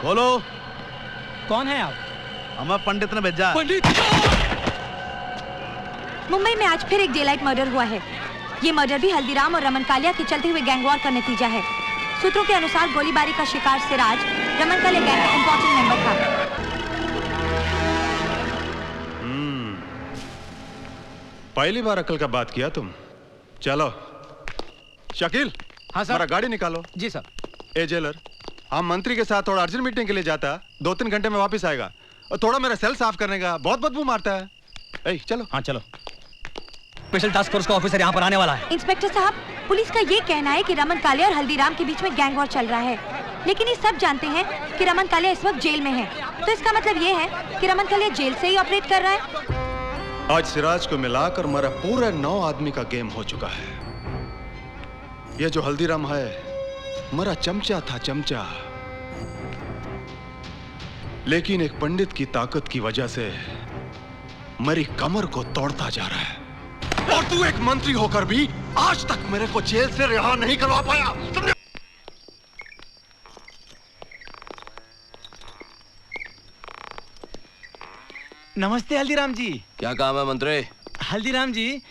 बोलो। कौन है आप? हमें पंडित ने भेजा। पंडित? मुंबई में आज फिर एक डेलाइट मर्डर हुआ है। ये मर्डर भी हल्दीराम और रमन कालिया के चलते हुए गैंग वॉर का नतीजा है। सूत्रों के अनुसार गोलीबारी का शिकार सिराज रमन कालिया गैंग का इंपॉर्टेंट मेंबर था। पहली बार अकल का बात किया तुम। चलो शकील। हाँ सर। हमारा गाड़ी निकालो। जी सर। ए जेलर, हम मंत्री के साथ थोड़ा अर्जेंट मीटिंग के लिए जाता, 2-3 घंटे में वापस आएगा। और थोड़ा मेरा सेल साफ करने का, बहुत बदबू मारता है। ए, चलो। हाँ चलो। स्पेशल टास्क फोर्स का ऑफिसर यहाँ पर आने वाला है। इंस्पेक्टर साहब, पुलिस का ये कहना है कि रमन कालिया और हल्दीराम के बीच में गैंग वॉर चल रहा है, लेकिन ये सब जानते हैं कि रमन कालिया इस वक्त जेल में है। तो इसका मतलब ये है कि रमन कालिया जेल से ही ऑपरेट कर रहा है। आज सिराज को मिलाकर मेरा पूरा 9 आदमी का गेम हो चुका है। ये जो हल्दीराम है मेरा चमचा था, चमचा। लेकिन एक पंडित की ताकत की वजह से मेरी कमर को तोड़ता जा रहा है। और तू एक मंत्री होकर भी आज तक मेरे को जेल से रिहा नहीं करवा पाया। तुमने नमस्ते हल्दीराम जी। क्या काम है मंत्री? हल्दीराम जी,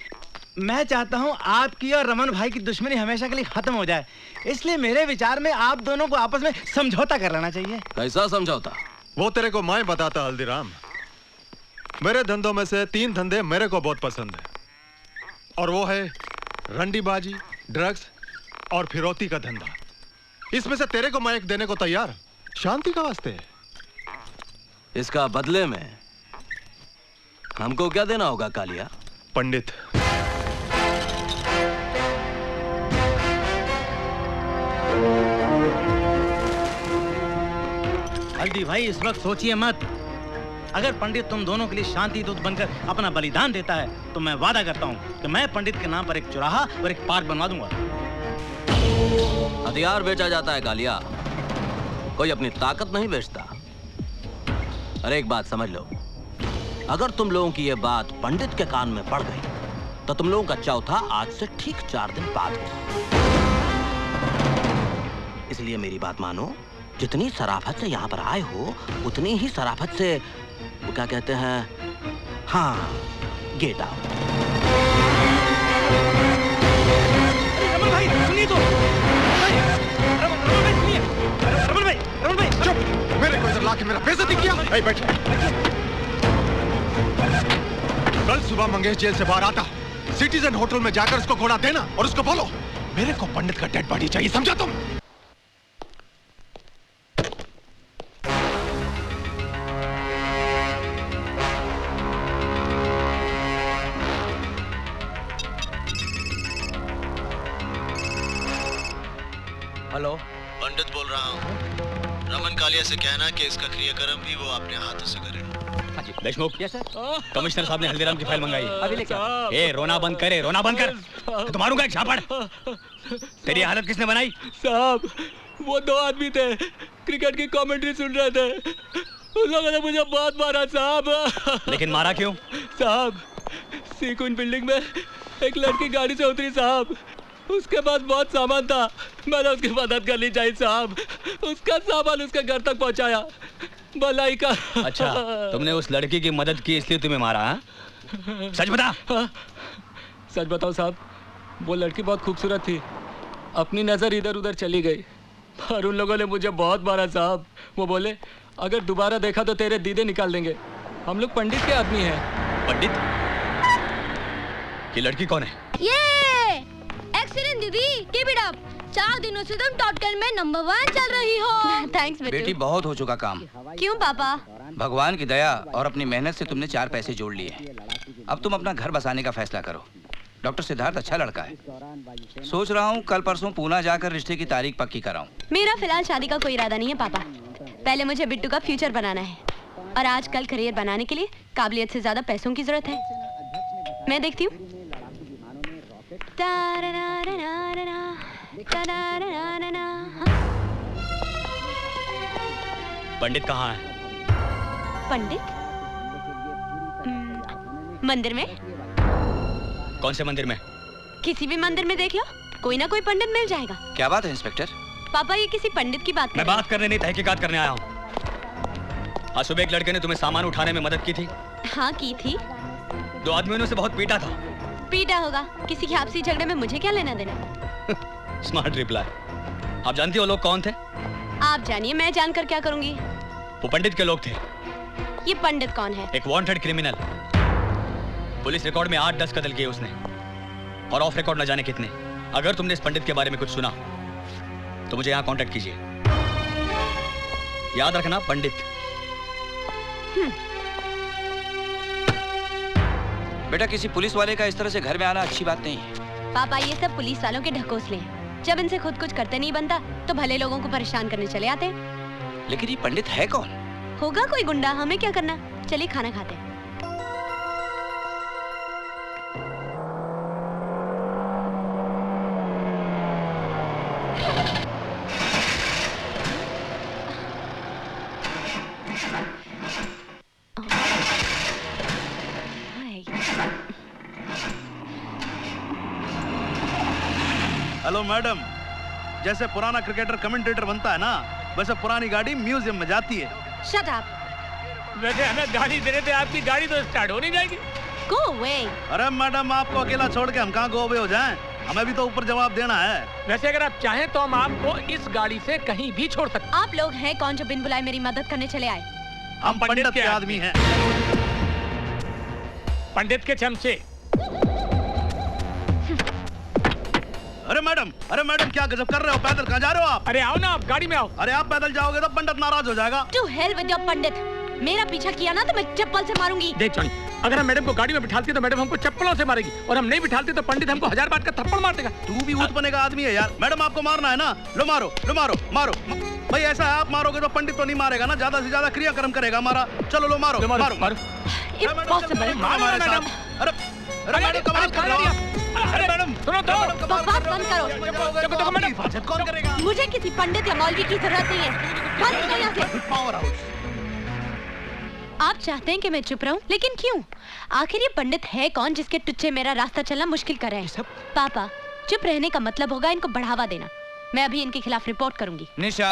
मैं चाहता हूँ आपकी और रमन भाई की दुश्मनी हमेशा के लिए खत्म हो जाए। इसलिए मेरे विचार में आप दोनों को आपस में समझौता कर लेना चाहिए। कैसा समझौता? वो तेरे को मैं बताता हल्दीराम। मेरे धंधों में से 3 धंधे मेरे को बहुत पसंद है, और वो है रंडीबाजी, ड्रग्स और फिरौती का धंधा। इसमें से तेरे को मैं एक देने को तैयार, शांति का वास्ते। इसका बदले में हमको क्या देना होगा कालिया? पंडित। हल्दी भाई, इस वक्त सोचिए मत। अगर पंडित तुम दोनों के लिए शांति दूत बनकर अपना बलिदान देता है तो मैं वादा करता हूँ कि मैं पंडित के नाम पर एक चौराहा और एक पार्क बनवा दूंगा। हथियार बेचा जाता है कालिया, कोई अपनी ताकत नहीं बेचता। अरे एक बात समझ लो, अगर तुम लोगों की ये बात पंडित के कान में पड़ गई तो तुम लोगों का चौथा आज से ठीक 4 दिन बाद होगा। इसलिए मेरी बात मानो, जितनी शराफत से यहाँ पर आए हो उतनी ही शराफत से, वो क्या कहते हैं, हाँ, गेट आउट। रमन भाई सुनिए तो। रमन भाई चुप। मेरे को इधर लाके मेरा बेइज्जती किया। ए, बैठ। कल सुबह मंगेश जेल से बाहर आता, सिटीजन होटल में जाकर उसको घोड़ा देना और उसको बोलो मेरे को पंडित का डेड बॉडी चाहिए, समझा तुम? हेलो, पंडित बोल रहा हूँ। रमन कालिया से कहना कि इसका क्रियाक्रम भी वो अपने हाथों से करे। देशमुख। Yes sir. कमिश्नर साहब ने हल्दीराम की फाइल मंगाई। अभी लेके आओ। ए, रोना बंद करे, रोना बंद कर। तो मारूंगा एक झापड़। तेरी हालत किसने बनाई? साहब, वो 2 आदमी थे, क्रिकेट की कमेंट्री सुन रहे थे। उन लोगों ने मुझे बहुत मारा साहब। लेकिन मारा क्यों? साहब, सीक्वेंस बिल्डिंग में एक लड़की गाड़ी से उतरी साहब। उसके पास बहुत सामान था, मैंने उसकी मदद करनी चाहिए साहब। उसका सामान उसके घर तक पहुंचाया, भलाई का। अच्छा, तुमने उस लड़की की मदद की इसलिए तुम्हें मारा? हा? सच बता। सच बताओ साहब, वो लड़की बहुत खूबसूरत थी, अपनी नजर इधर उधर चली गई और उन लोगों ने मुझे बहुत मारा साहब। वो बोले अगर दोबारा देखा तो तेरे दीदे निकाल देंगे। हम लोग पंडित के आदमी हैं। पंडित? ये लड़की कौन है? ये एक्सीलेंट दीदी, कीप इट अप। 4 दिनों से तुम टॉप 10 में नंबर 1 चल रही हो। थैंक्स बेटी, बहुत हो चुका काम। क्यों पापा? भगवान की दया और अपनी मेहनत से तुमने 4 पैसे जोड़ लिए। अब तुम अपना घर बसाने का फैसला करो। डॉक्टर सिद्धार्थ अच्छा लड़का है। सोच रहा हूँ कल परसों पूना जाकर रिश्ते की तारीख पक्की कराऊं। मेरा फिलहाल शादी का कोई इरादा नहीं है पापा। पहले मुझे बिट्टू का फ्यूचर बनाना है, और आजकल करियर बनाने के लिए काबिलियत से ज्यादा पैसों की जरूरत है। मैं देखती हूँ। पंडित कहाँ है? पंडित? मंदिर में। कौन से मंदिर में? किसी भी मंदिर में देख लो, कोई ना कोई पंडित मिल जाएगा। क्या बात है इंस्पेक्टर? पापा, ये किसी पंडित की बात कर मैं बात करने नहीं, तहकीकात करने आया हूँ। आज सुबह एक लड़के ने तुम्हें सामान उठाने में मदद की थी। हाँ की थी। 2 आदमियों ने उसे बहुत पीटा था। पीटा होगा, किसी के आपसी झगड़े में मुझे क्या लेना देना। Smart reply. आप जानती हो लोग कौन थे? आप जानिए, मैं जानकर क्या करूंगी। वो पंडित के लोग थे। ये पंडित कौन है? एक वांटेड क्रिमिनल। पुलिस रिकॉर्ड में 8-10 कत्ल किए उसने, और ऑफ रिकॉर्ड न जाने कितने। अगर तुमने इस पंडित के बारे में कुछ सुना तो मुझे यहाँ कांटेक्ट कीजिए। याद रखना, पंडित। बेटा, किसी पुलिस वाले का इस तरह से घर में आना अच्छी बात नहीं है। पापा, ये सब पुलिस वालों के ढकोसले हैं। जब इनसे खुद कुछ करते नहीं बनता तो भले लोगों को परेशान करने चले आते हैं। लेकिन ये पंडित है कौन? होगा कोई गुंडा, हमें क्या करना। चलिए खाना खाते हैं। हेलो मैडम, जैसे पुराना क्रिकेटर कमेंटेटर बनता है ना, वैसे पुरानी गाड़ी म्यूजियम में जाती है। Shut up. वैसे हमें गाड़ी दे रहे थे, आपकी गाड़ी तो स्टार्ट हो नहीं जाएगी। Go away। अरे मैडम, आपको अकेला छोड़ के हम कहाँ गो अवे हो जाएं? हमें भी तो ऊपर जवाब देना है। वैसे अगर आप चाहें तो हम आपको इस गाड़ी से कहीं भी छोड़ सकते। आप लोग हैं कौन जो बिन बुलाए मेरी मदद करने चले आए? हम पंडित के आदमी हैं। पंडित के चमचे। अरे मैडम क्या गजब कर रहे हो? पैदल कहाँ जा रहे हो आप? अरे आओ ना, आप गाड़ी में आओ। अरे आप पैदल जाओगे तो पंडित नाराज हो जाएगा। To hell with your पंडित। मेरा पीछा किया ना तो मैं चप्पल से मारूंगी। देख जॉनी, अगर हम मैडम को गाड़ी में बिठालती तो मैडम हमको चप्पलों से मारेगी, और हम नहीं बिठालते तो पंडित हमको 1000 बात का थप्पड़ मार देगा। तू भी ऊत बने का आदमी है यार। मैडम आपको मारना है ना, लो मारो मारो। भाई ऐसा है, आप मारोगे तो पंडित तो नहीं मारेगा ना, ज्यादा से ज्यादा क्रियाक्रम करेगा हमारा। चलो लो मारो। Impossible। अरे मैडम कमाल कर रहे हो। अरे मैडम सुनो तो, बकवास बंद करो। हिफाजत कौन करेगा? मुझे किसी पंडित या मौलवी की जरूरत नहीं है। बंद करो यहाँ से। Power house. आप चाहते हैं कि मैं चुप रहूं, लेकिन क्यों? आखिर ये पंडित है कौन जिसके टुच्चे मेरा रास्ता चलना मुश्किल कर रहे हैं? पापा, चुप रहने का मतलब होगा इनको बढ़ावा देना। मैं अभी इनके खिलाफ रिपोर्ट करूंगी। निशा।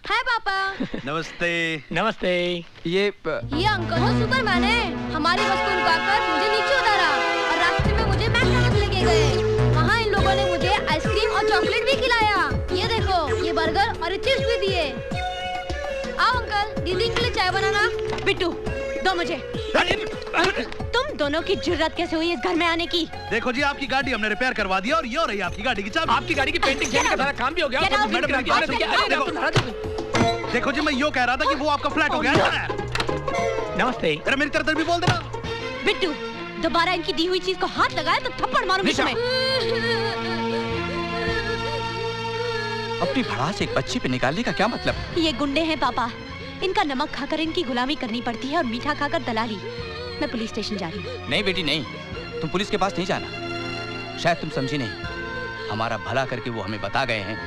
हाय पापा। नमस्ते। नमस्ते। ये ये अंकल वो सुपरमैन है। हमारी बस को रुकाकर मुझे नीचे उतारा और रास्ते में मुझे मैकडॉनल्ड्स लेके गए। वहाँ इन लोगों ने मुझे आइसक्रीम और चॉकलेट भी खिलाया। ये देखो, ये बर्गर और चिप्स भी दिए। आओ अंकल, दीदी के लिए चाय बनाना। बिट्टू, दो मुझे। तुम दोनों की जुर्रत कैसे हुई इस घर में आने की? देखो जी, आपकी गाड़ी हमने रिपेयर करवा दी और ये हो रही आपकी गाड़ी की चाबी। आपकी गाड़ी की पेंटिंग चेंज का सारा काम भी हो गया। देखो जी, मैं यो कह रहा था कि वो आपका फ्लैट हो गया है। नमस्ते। अरे मेरी तरफ भी बोल देना। बिट्टू, दोबारा इनकी दी हुई चीज को हाथ लगाया तो थप्पड़ मारूंगी तुम्हें। अपनी भड़ास एक बच्ची पे निकालने का क्या मतलब? ये गुंडे हैं पापा। इनका नमक खाकर इनकी गुलामी करनी पड़ती है और मीठा खाकर दलाली। मैं पुलिस स्टेशन जा रही हूँ। नहीं बेटी नहीं, तुम पुलिस के पास नहीं जाना। शायद तुम समझी नहीं, हमारा भला करके वो हमें बता गए हैं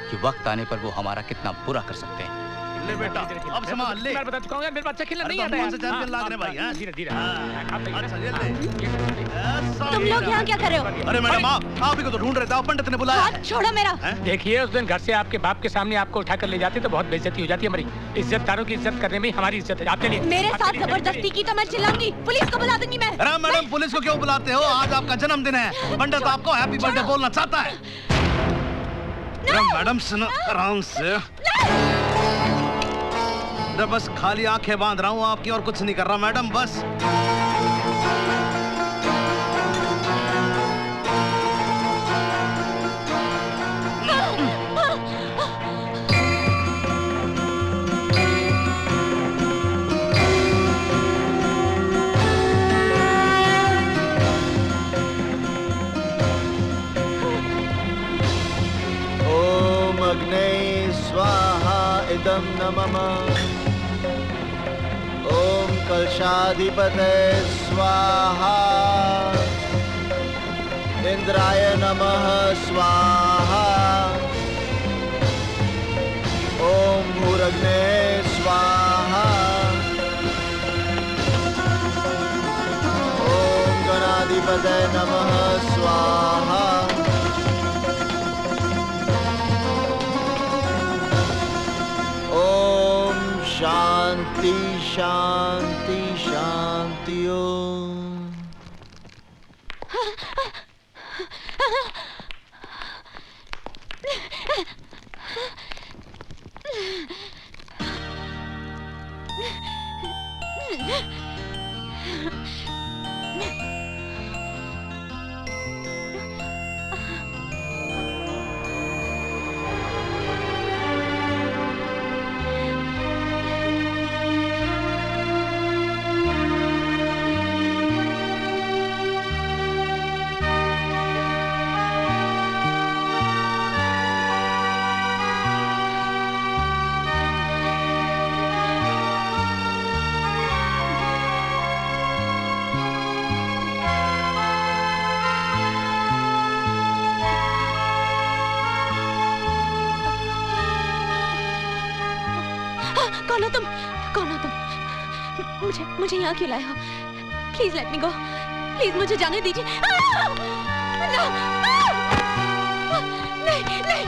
कि वक्त आने पर वो हमारा कितना बुरा कर सकते हैं। ले बेटा, अब संभाल ले। मैं बता चुका हूँ यार, मेरे बच्चा खेलना नहीं आता है। चैंपियन लाग रहे भाई। धीरे धीरे। अच्छा ये ले। तुम लोग यहाँ क्या कर रहे हो? अरे मैडम, आप ही को तो ढूंढ रहे थे, पंडित ने बुलाया। हाथ छोड़ो मेरा। देखिए, उस दिन घर से आपके बाप के सामने आपको उठाकर ले जाते तो बहुत बेइज्जती हो जाती है। हमारी इज्जतदारों की इज्जत करने में हमारी इज्जत है। आपके लिए मेरे साथ जबरदस्ती की तो मैं चिल्लाऊंगी, पुलिस को बुला दूंगी मैं। अरे मैडम, पुलिस को क्यों बुलाते हो? आज आपका जन्मदिन है। पंडित आपको हैप्पी बर्थडे बोलना चाहता है। मैडम सुनो आराम से। अरे बस खाली आंखें बांध रहा हूँ आपकी, और कुछ नहीं कर रहा मैडम, बस। ओम अग्ने स्वाहा इदं न मम। ओम कलशाधिपते स्वाहा। इंद्राय नमः स्वाहा। ओम भूरग्ने स्वाहा। ओम गणाधिपते नमः स्वाहा। शांति शांति शांति ओम। मुझे यहाँ क्यों लाए हो? Please let me go. Please मुझे जाने दीजिए। नहीं नहीं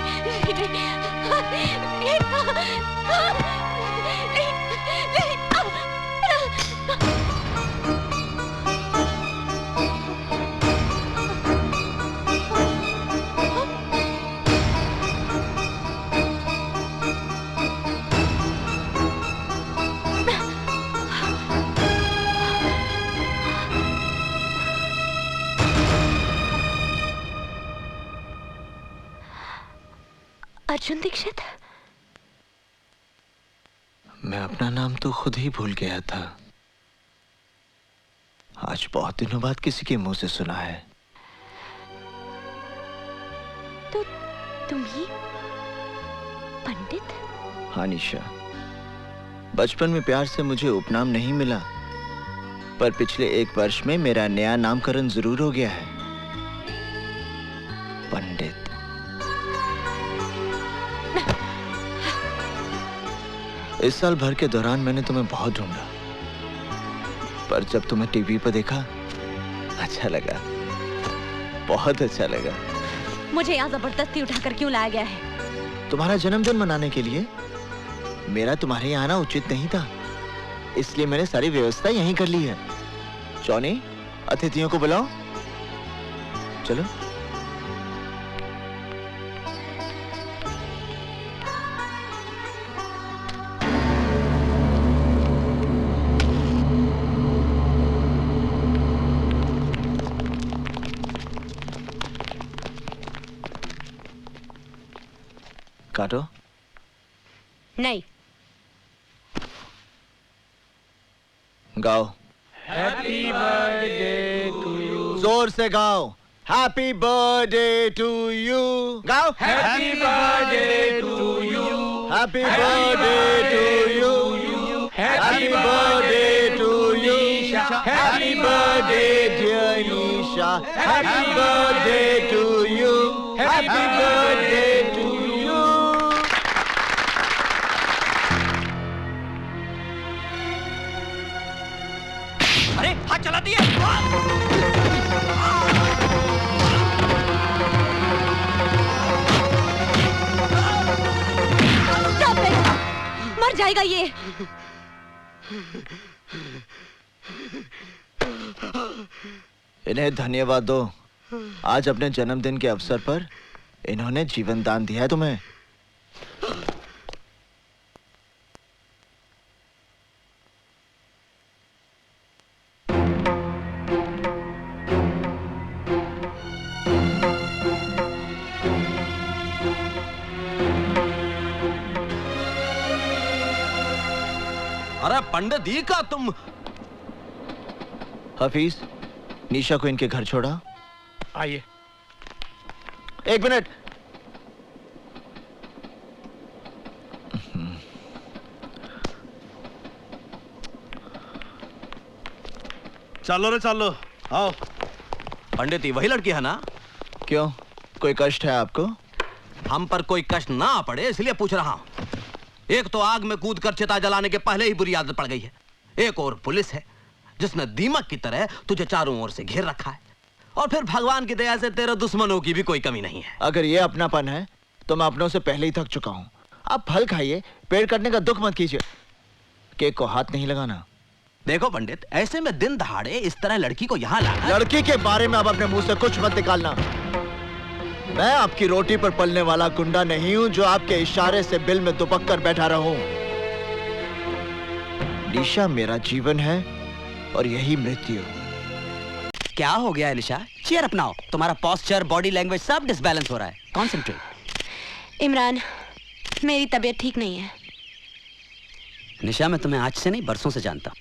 अर्जुन दीक्षित। मैं अपना नाम तो खुद ही भूल गया था। आज बहुत दिनों बाद किसी के मुंह से सुना है। तो तुम ही पंडित? हाँ निशा, बचपन में प्यार से मुझे उपनाम नहीं मिला, पर पिछले 1 वर्ष में मेरा नया नामकरण जरूर हो गया है, पंडित। इस साल भर के दौरान मैंने तुम्हें बहुत ढूंढा, पर जब तुम्हें टीवी पर देखा अच्छा लगा, बहुत अच्छा लगा। मुझे यहाँ जबरदस्ती उठाकर क्यों लाया गया है? तुम्हारा जन्मदिन मनाने के लिए। मेरा तुम्हारे यहाँ आना उचित नहीं था, इसलिए मैंने सारी व्यवस्था यहीं कर ली है। जॉनी, अतिथियों को बुलाओ। चलो। काटो। नहीं। गाओ। Happy birthday to you. जोर से गाओ। Happy birthday to you. गाओ। Happy birthday to you. Happy birthday to you. Happy birthday to you. Happy birthday dear Nisha. Happy birthday to you. Happy birthday to you. अरे हाथ चला दिए। मर जाएगा ये। इन्हें धन्यवाद दो। आज अपने जन्मदिन के अवसर पर इन्होंने जीवन दान दिया है तुम्हें। अरे पंडित जी का तुम। हफीज, निशा को इनके घर छोड़ा। आइए। 1 मिनट। चलो रे चलो, आओ। पंडित जी वही लड़की है ना? क्यों, कोई कष्ट है आपको? हम पर कोई कष्ट ना पड़े इसलिए पूछ रहा हूं। एक तो आग में कूद कर चिता जलाने के पहले ही बुरी आदत पड़ गई है, एक और पुलिस है जिसने दीमक की तरह तुझे चारों ओर से घेर रखा है, और फिर भगवान की दया से तेरे दुश्मनों की भी कोई कमी नहीं है। अगर ये अपनापन है तो मैं अपनों से पहले ही थक चुका हूं। आप फल खाइए, पेड़ कटने का दुख मत कीजिए। केक को हाथ नहीं लगाना। देखो पंडित, ऐसे में दिन दहाड़े इस तरह लड़की को यहाँ लाना। लड़की के बारे में अब अपने मुंह से कुछ मत निकालना। मैं आपकी रोटी पर पलने वाला गुंडा नहीं हूं जो आपके इशारे से बिल में दुबक कर बैठा रहूं। निशा मेरा जीवन है और यही मृत्यु। क्या हो गया निशा? चेयर अपनाओ। तुम्हारा पोस्चर, बॉडी लैंग्वेज सब डिसबैलेंस हो रहा है। कॉन्सेंट्रेट। इमरान, मेरी तबीयत ठीक नहीं है। निशा, मैं तुम्हें आज से नहीं बरसों से जानता हूँ।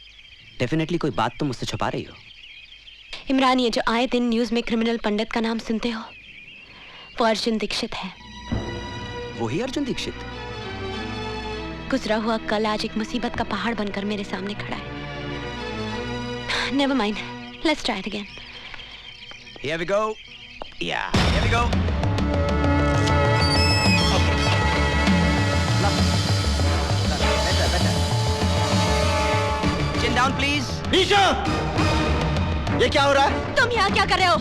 डेफिनेटली कोई बात तुम मुझसे छुपा रही हो। इमरान, ये जो आए दिन न्यूज में क्रिमिनल पंडित का नाम सुनते हो, वो अर्जुन दीक्षित है। वही अर्जुन दीक्षित? गुजरा हुआ कल आज एक मुसीबत का पहाड़ बनकर मेरे सामने खड़ा है। Never mind, let's try it again. Here we go. Yeah, here we go. Okay. Better. Chin down, please. निशा! ये क्या हो रहा है? तुम यहाँ क्या कर रहे हो?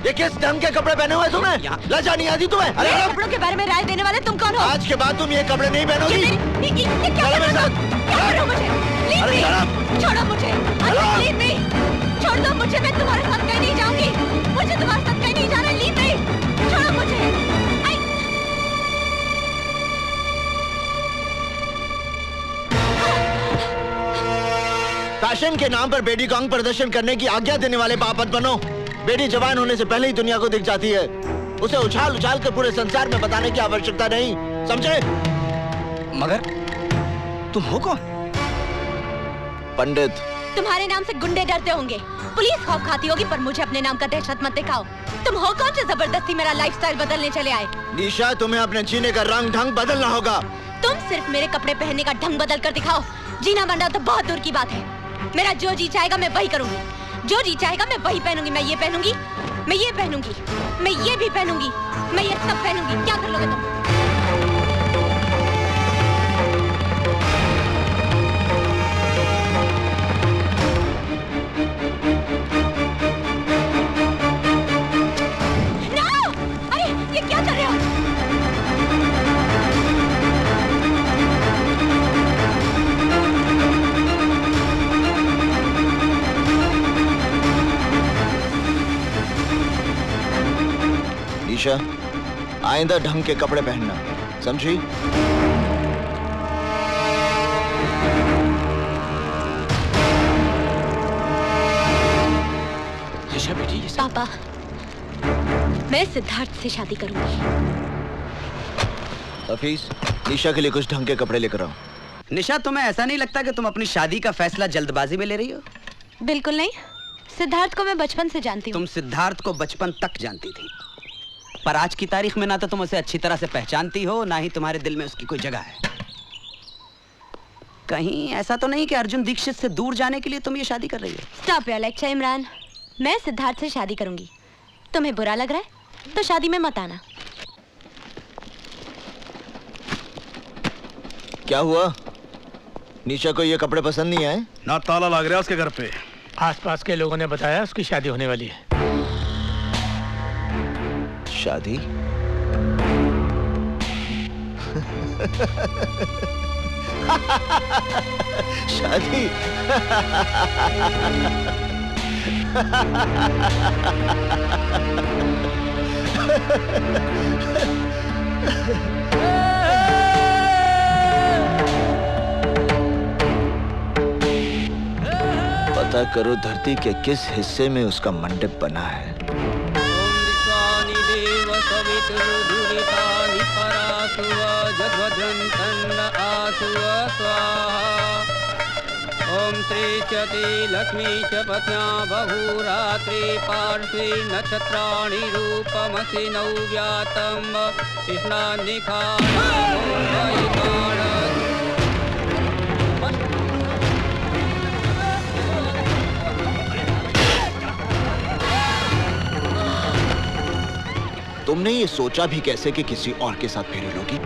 ये किस ढंग के कपड़े पहने हुए तुमने? लज्जा नहीं आती तुम्हें? अरे कपड़ों के बारे में राय देने वाले तुम कौन हो? आज के बाद तुम ये कपड़े नहीं पहनोगी। ये क्या कर रहे हो? क्या कर रहे हो मुझे? अरे छोड़ो मुझे। Leave me. छोड़ दो मुझे, मैं तुम्हारे साथ कहीं नहीं जाऊंगी। मुझे तुम्हारे साथ कहीं नहीं जाना। Leave me. छोड़ो मुझे। फैशन के नाम पर बेटी को अंग प्रदर्शन करने की आज्ञा देने वाले बाप मत बनो। बेटी जवान होने से पहले ही दुनिया को दिख जाती है। उसे उछाल उछाल कर पूरे संसार में बताने की आवश्यकता नहीं, समझे? मगर तुम हो कौन? पंडित। तुम्हारे नाम से गुंडे डरते होंगे, पुलिस खौफ खाती होगी, पर मुझे अपने नाम का दहशत मत दिखाओ। तुम हो कौन जो जबरदस्ती मेरा लाइफस्टाइल बदलने चले आए? निशा, तुम्हें अपने जीने का रंग ढंग बदलना होगा। तुम सिर्फ मेरे कपड़े पहनने का ढंग बदल कर दिखाओ। जीना मरना तो बहुत दूर की बात है। मेरा जो जी चाहेगा मैं वही करूंगी। जो जी चाहेगा मैं वही पहनूंगी। मैं ये पहनूंगी, मैं ये पहनूंगी, मैं ये भी पहनूंगी, मैं ये सब पहनूंगी। क्या कर लोगे तुम? निशा, आइंदा ढंग के कपड़े पहनना, समझी? निशा बेटी, ये पापा, मैं सिद्धार्थ से शादी करूंगी। हफीज, निशा के लिए कुछ ढंग के कपड़े लेकर आओ। निशा, तुम्हें ऐसा नहीं लगता कि तुम अपनी शादी का फैसला जल्दबाजी में ले रही हो? बिल्कुल नहीं। सिद्धार्थ को मैं बचपन से जानती हूँ। तुम सिद्धार्थ को बचपन तक जानती थी, पर आज की तारीख में ना तो तुम उसे अच्छी तरह से पहचानती हो, ना ही तुम्हारे दिल में उसकी कोई जगह है। कहीं ऐसा तो नहीं कि अर्जुन दीक्षित से दूर जाने के लिए तुम ये शादी कर रही हो? Stop your lecture Imran. मैं सिद्धार्थ से शादी करूंगी। तुम्हें बुरा लग रहा है तो शादी में मत आना। क्या हुआ? निशा को ये कपड़े पसंद नहीं आए? ना ताला लग रहा है उसके घर पे। आसपास के लोगों ने बताया उसकी शादी होने वाली है। शादी? शादी? पता करो धरती के किस हिस्से में उसका मंडप बना है। ओम श्री चति लक्ष्मी च पत्न्या बहुरात्रि पार्श्वे नक्षत्राणि रूपमसि नव्यातम तुमने ये सोचा भी कैसे कि किसी और के साथ फेरे लोगी?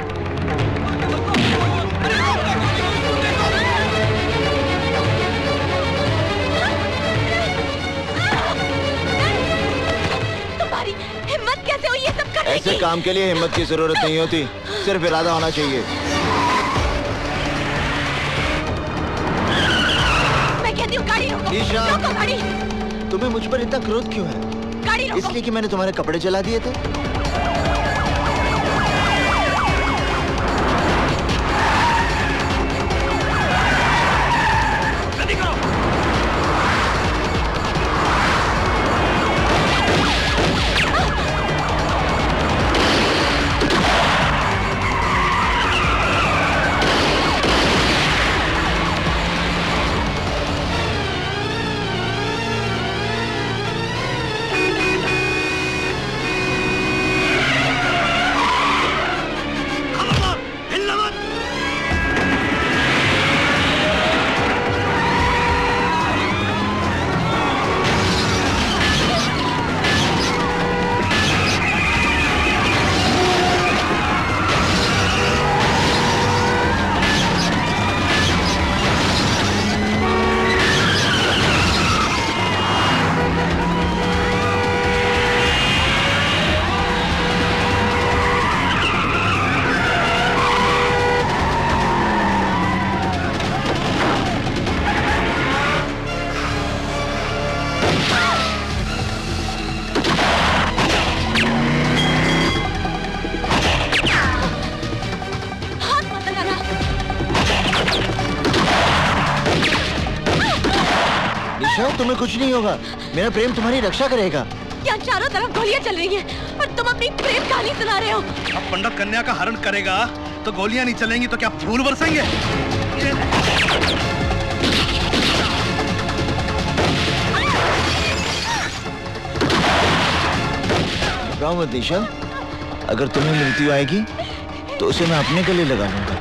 तुम्हारी हिम्मत कैसे हुई ये सब करने की? ऐसे काम के लिए हिम्मत की जरूरत नहीं होती, सिर्फ इरादा होना चाहिए। ईशा, रोको गाड़ी। तुम्हें मुझ पर इतना क्रोध क्यों है? गाड़ी रोको। इसलिए कि मैंने तुम्हारे कपड़े जला दिए थे? तुम्हें कुछ नहीं होगा। मेरा प्रेम तुम्हारी रक्षा करेगा। यहाँ चारों तरफ गोलियां चल रही हैं और तुम अपनी प्रेम कहानी सुना रहे हो। अब पंडित कन्या का हरण करेगा तो गोलियां नहीं चलेंगी तो क्या फूल बरसेंगे? मत निशा, अगर तुम्हें मृत्यु आएगी तो उसे मैं अपने गले लगा लूंगा।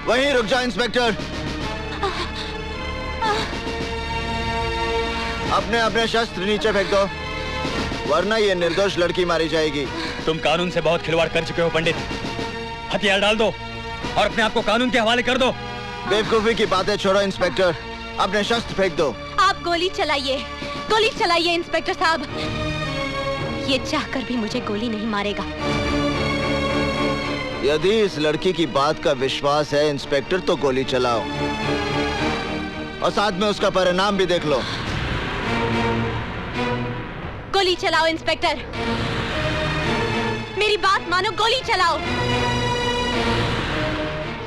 वहीं रुक जाओ इंस्पेक्टर। अपने अपने शस्त्र नीचे फेंक दो, वरना ये निर्दोष लड़की मारी जाएगी। तुम कानून से बहुत खिलवाड़ कर चुके हो पंडित। हथियार डाल दो और अपने आप को कानून के हवाले कर दो। बेवकूफी की बातें छोड़ो इंस्पेक्टर, अपने शस्त्र फेंक दो। आप गोली चलाइए इंस्पेक्टर साहब। ये चाहकर भी मुझे गोली नहीं मारेगा। यदि इस लड़की की बात का विश्वास है इंस्पेक्टर, तो गोली चलाओ और साथ में उसका परिणाम भी देख लो। गोली चलाओ इंस्पेक्टर, मेरी बात मानो, गोली चलाओ।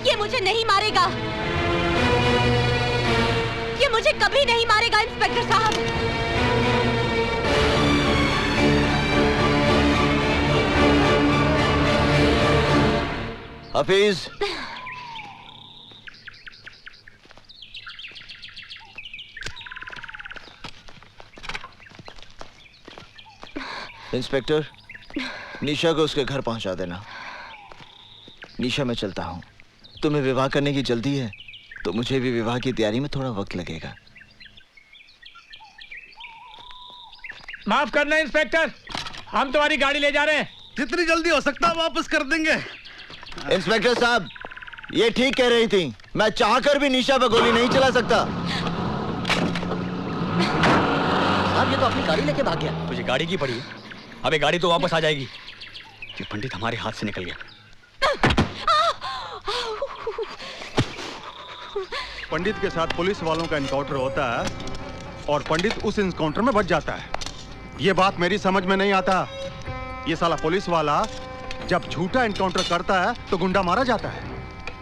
ये मुझे नहीं मारेगा, ये मुझे कभी नहीं मारेगा इंस्पेक्टर साहब। हफीज, इंस्पेक्टर, निशा को उसके घर पहुंचा देना। निशा, मैं चलता हूं। तुम्हें विवाह करने की जल्दी है तो मुझे भी विवाह की तैयारी में थोड़ा वक्त लगेगा। माफ करना इंस्पेक्टर, हम तुम्हारी गाड़ी ले जा रहे हैं। जितनी जल्दी हो सकता है वापस कर देंगे। इंस्पेक्टर साहब, ये ठीक कह रही थी, मैं चाहकर भी निशा पे गोली नहीं चला सकता। साहब ये तो अपनी गाड़ी लेके भाग गया। मुझे गाड़ी की पड़ी, अबे गाड़ी तो वापस आ जाएगी। ये पंडित हमारे हाथ से निकल गया। पंडित के साथ पुलिस वालों का एनकाउंटर होता है और पंडित उस एनकाउंटर में बच जाता है। ये बात मेरी समझ में नहीं आता। ये साला पुलिस वाला जब झूठा एनकाउंटर करता है तो गुंडा मारा जाता है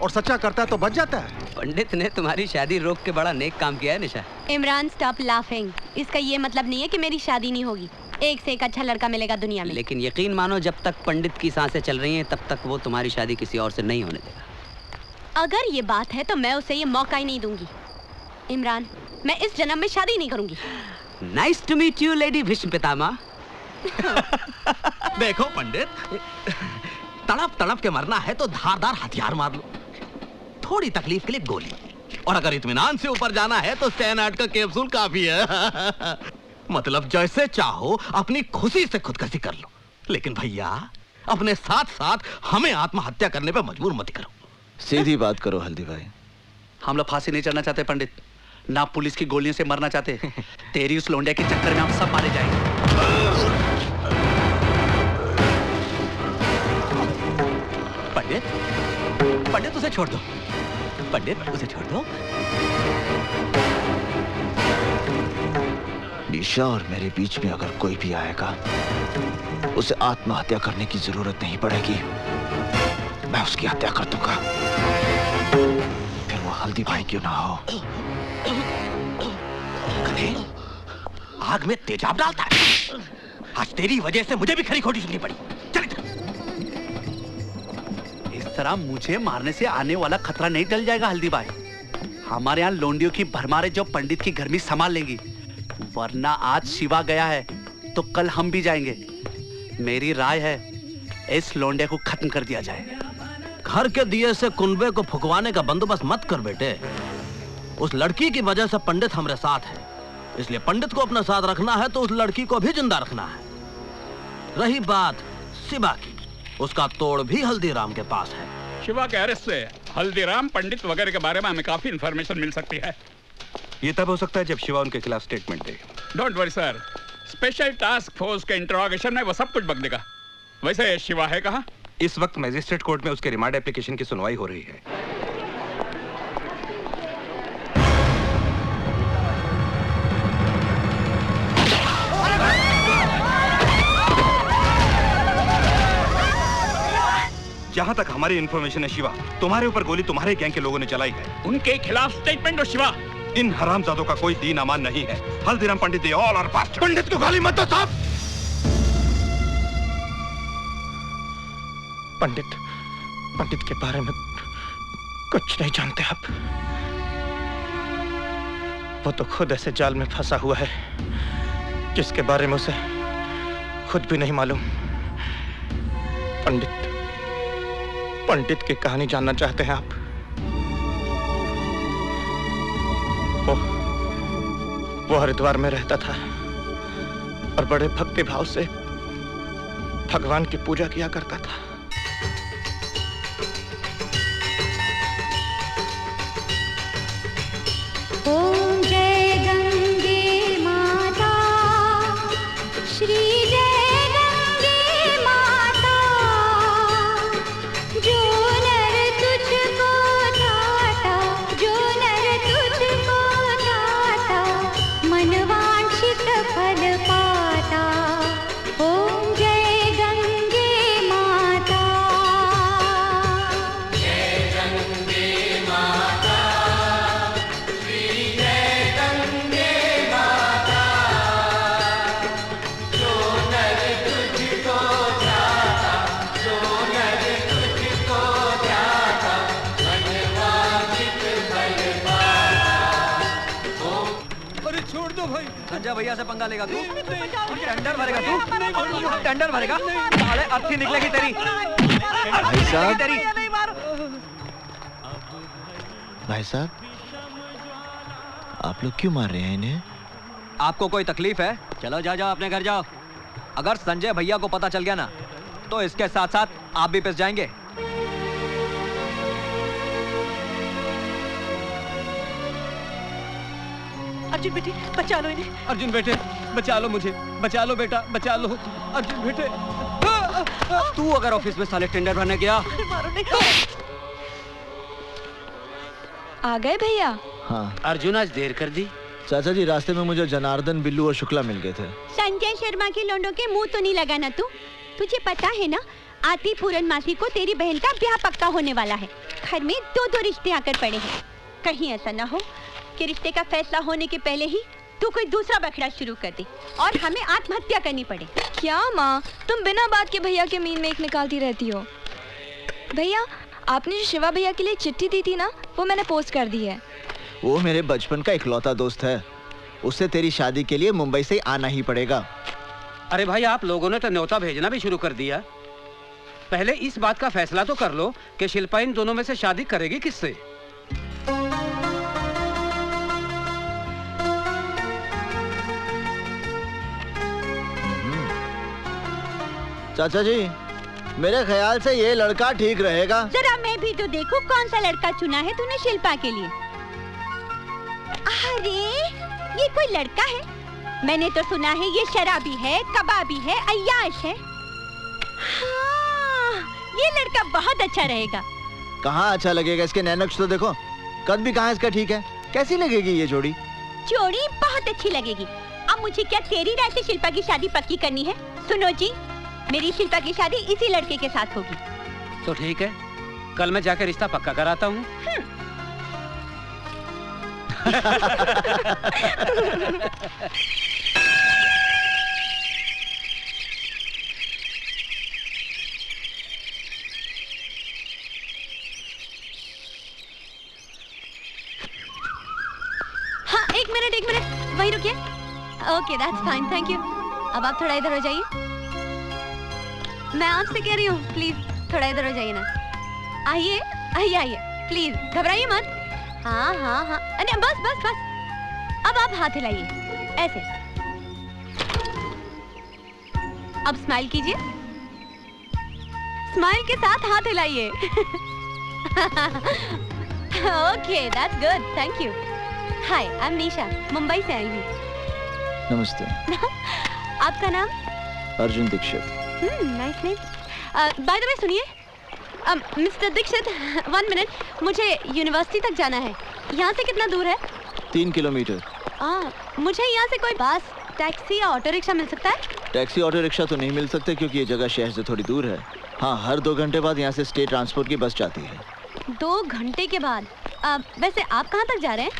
और सच्चा करता है तो बच जाता है। पंडित ने तुम्हारी शादी रोक के बड़ा नेक काम किया है निशा। Imran stop laughing. इसका ये मतलब नहीं है कि मेरी शादी नहीं होगी। एक से एक अच्छा लड़का मिलेगा दुनिया में। लेकिन यकीन मानो जब तक पंडित की सांसें चल रही हैं तब तक वो तुम्हारी शादी किसी और से नहीं होने देगा। अगर ये बात है तो मैं उसे ये मौका ही नहीं दूंगी। इमरान, मैं इस जन्म में शादी नहीं करूंगी। Nice to meet you lady Bhishma Pitamah. देखो पंडित, तड़प तड़प के मरना है तो धारदार हथियार मार लो, थोड़ी तकलीफ के लिए गोली, और अगर इत्मीनान से ऊपर जाना है तो सैनाइड का कैप्सूल काफी है। मतलब जैसे चाहो अपनी खुशी से खुदकुशी कर लो, लेकिन भैया अपने साथ साथ हमें आत्महत्या करने पे मजबूर मत करो। सीधी बात करो हल्दी भाई। हम लोग फांसी नहीं चढ़ना चाहते पंडित, ना पुलिस की गोलियों से मरना चाहते। तेरी उस लोंडिया के चक्कर में हम सब मारे जाएंगे। पंडित, पंडित उसे छोड़ दो, पंडित उसे छोड़ दो। निशा और मेरे बीच में अगर कोई भी आएगा उसे आत्महत्या करने की जरूरत नहीं पड़ेगी, मैं उसकी हत्या कर दूंगा, फिर वो हल्दी भाई क्यों ना हो। आग में तेजाब डालता है। आज तेरी वजह से मुझे भी खरी खोटी सुननी पड़ी। चल इस तरह मुझे मारने से आने वाला खतरा नहीं टल जाएगा हल्दी भाई। हमारे यहाँ लोंडियों की भरमार है जो पंडित की गर्मी संभाल लेंगी, वरना आज शिवा गया है तो कल हम भी जाएंगे। मेरी राय है इस लोंडे को खत्म कर दिया जाए। घर के दिए से कुनबे को फुकवाने का बंदोबस्त मत कर बेटे। उस लड़की की वजह से पंडित हमारे साथ है, इसलिए पंडित को अपना साथ रखना है तो उस लड़की को भी जिंदा रखना है। रही बात शिवा की, उसका तोड़ भी हल्दीराम के पास है। शिवा के अरेस्ट से हल्दीराम, पंडित वगैरह के बारे में हमें काफी इंफॉर्मेशन मिल सकती है। ये तब हो सकता है जब शिवा उनके खिलाफ statement they. Don't worry sir, special task force के इंटरोगेशन में वो सब कुछ बक देगा। वैसे शिवा है कहाँ? इस वक्त मजिस्ट्रेट कोर्ट में उसके रिमांड एप्लीकेशन की सुनवाई हो रही है। जहां तक हमारी इंफॉर्मेशन है शिवा, तुम्हारे ऊपर गोली तुम्हारे गैंग के लोगों ने चलाई है। उनके खिलाफ स्टेटमेंट दो शिवा। इन हरामजादों का कोई दीन अमान नहीं है। हल्दीराम पंडित दे ऑल आर पास्ट। पंडित को गाली मत दो साहब। पंडित के बारे में कुछ नहीं जानते आप। वो तो खुद ऐसे जाल में फंसा हुआ है जिसके बारे में उसे खुद भी नहीं मालूम। पंडित की कहानी जानना चाहते हैं आप? वो हरिद्वार में रहता था और बड़े भक्ति भाव से भगवान की पूजा किया करता था। ओम जय गंगे माता, श्री जय गंगे माता, जो नर तुझको ठाता, जो नर तुझको ठाता, मनवांछित फल पाता। ओम जय गंगे माता, जय गंगे माता, संजय भैया से पंगा लेगा तू? टेंडर भरेगा तू? टेंडर भरेगा? साले अर्थी निकलेगी तेरी। भाई साहब, आप लोग क्यों मार रहे हैं इन्हें? आपको कोई तकलीफ है? चलो जाओ अपने घर जाओ। अगर संजय भैया को पता चल गया ना तो इसके साथ साथ आप भी पिस जाएंगे। अर्जुन बेटे बचा लो इन्हें। अर्जुन बेटे बचा लो मुझे, बचा लो बेटा, बचा लो। अर्जुन बेटे तू अगर ऑफिस में साले टेंडर भरने गया। मारो नहीं। आ गए भैया? हाँ। अर्जुन आज देर कर दी। चाचा जी रास्ते में मुझे जनार्दन, बिल्लू और शुक्ला मिल गए थे। संजय शर्मा के लोंडों के मुंह तो नहीं लगाना तू। तुझे पता है ना आती पूरन मासी को तेरी बहन का ब्याह पक्का होने वाला है। घर में दो दो रिश्ते आकर पड़े हैं। कहीं ऐसा ना हो कि रिश्ते का फैसला होने के पहले ही तू कोई दूसरा बखड़ा शुरू कर दे और हमें आत्महत्या करनी पड़े। क्या माँ, तुम बिना बात के भैया के मीन में एक निकालती रहती हो। भैया आपने जो शिवा भैया के लिए चिट्ठी दी थी ना, वो मैंने पोस्ट कर दी है। वो मेरे बचपन का इकलौता दोस्त है, उससे तेरी शादी के लिए मुंबई से आना ही पड़ेगा। अरे भाई आप लोगों ने तो न्योता भेजना भी शुरू कर दिया। पहले इस बात का फैसला तो कर लो कि शिल्पा इन दोनों में से शादी करेगी किससे। चाचा जी मेरे ख्याल से ये लड़का ठीक रहेगा। जरा मैं भी तो देखूं कौन सा लड़का चुना है तूने शिल्पा के लिए। अरे ये कोई लड़का है? मैंने तो सुना है ये शराबी है, कबाबी है, अय्याश है। हाँ, ये लड़का बहुत अच्छा रहेगा। कहाँ अच्छा लगेगा, इसके नैनक्स तो देखो, कद भी कहाँ इसका ठीक है। कैसी लगेगी ये जोड़ी? जोड़ी बहुत अच्छी लगेगी। अब मुझे क्या तेरी राय से शिल्पा की शादी पक्की करनी है? सुनो जी, मेरी शिल्पा की शादी इसी लड़के के साथ होगी। तो ठीक है, कल मैं जाकर रिश्ता पक्का कराता हूँ। हाँ एक मिनट वहीं रुकिए। Okay that's fine, thank you. अब आप थोड़ा इधर हो जाइए। मैं आपसे कह रही हूँ प्लीज थोड़ा इधर हो जाइए ना। आइए आइए आइए प्लीज, घबराइए मत। हाँ हाँ हाँ, अरे बस बस बस। अब आप हाथ हिलाइए ऐसे। अब स्माइल कीजिए, स्माइल के साथ हाथ हिलाइए। Okay that's good, thank you. Hi I am Nisha, Mumbai से आई हूँ। नमस्ते। आपका नाम? Arjun Dikshit. Nice name. By the way सुनिए मिस्टर दीक्षित, 1 मिनट, मुझे यूनिवर्सिटी तक जाना है। यहाँ से कितना दूर है? 3 किलोमीटर। मुझे यहाँ से कोई बस, टैक्सी या ऑटो रिक्शा मिल सकता है? टैक्सी ऑटो रिक्शा तो नहीं मिल सकते क्योंकि ये जगह शहर से थोड़ी दूर है। हाँ, हर 2 घंटे बाद यहाँ से स्टेट ट्रांसपोर्ट की बस जाती है। 2 घंटे के बाद? वैसे आप कहाँ तक जा रहे हैं?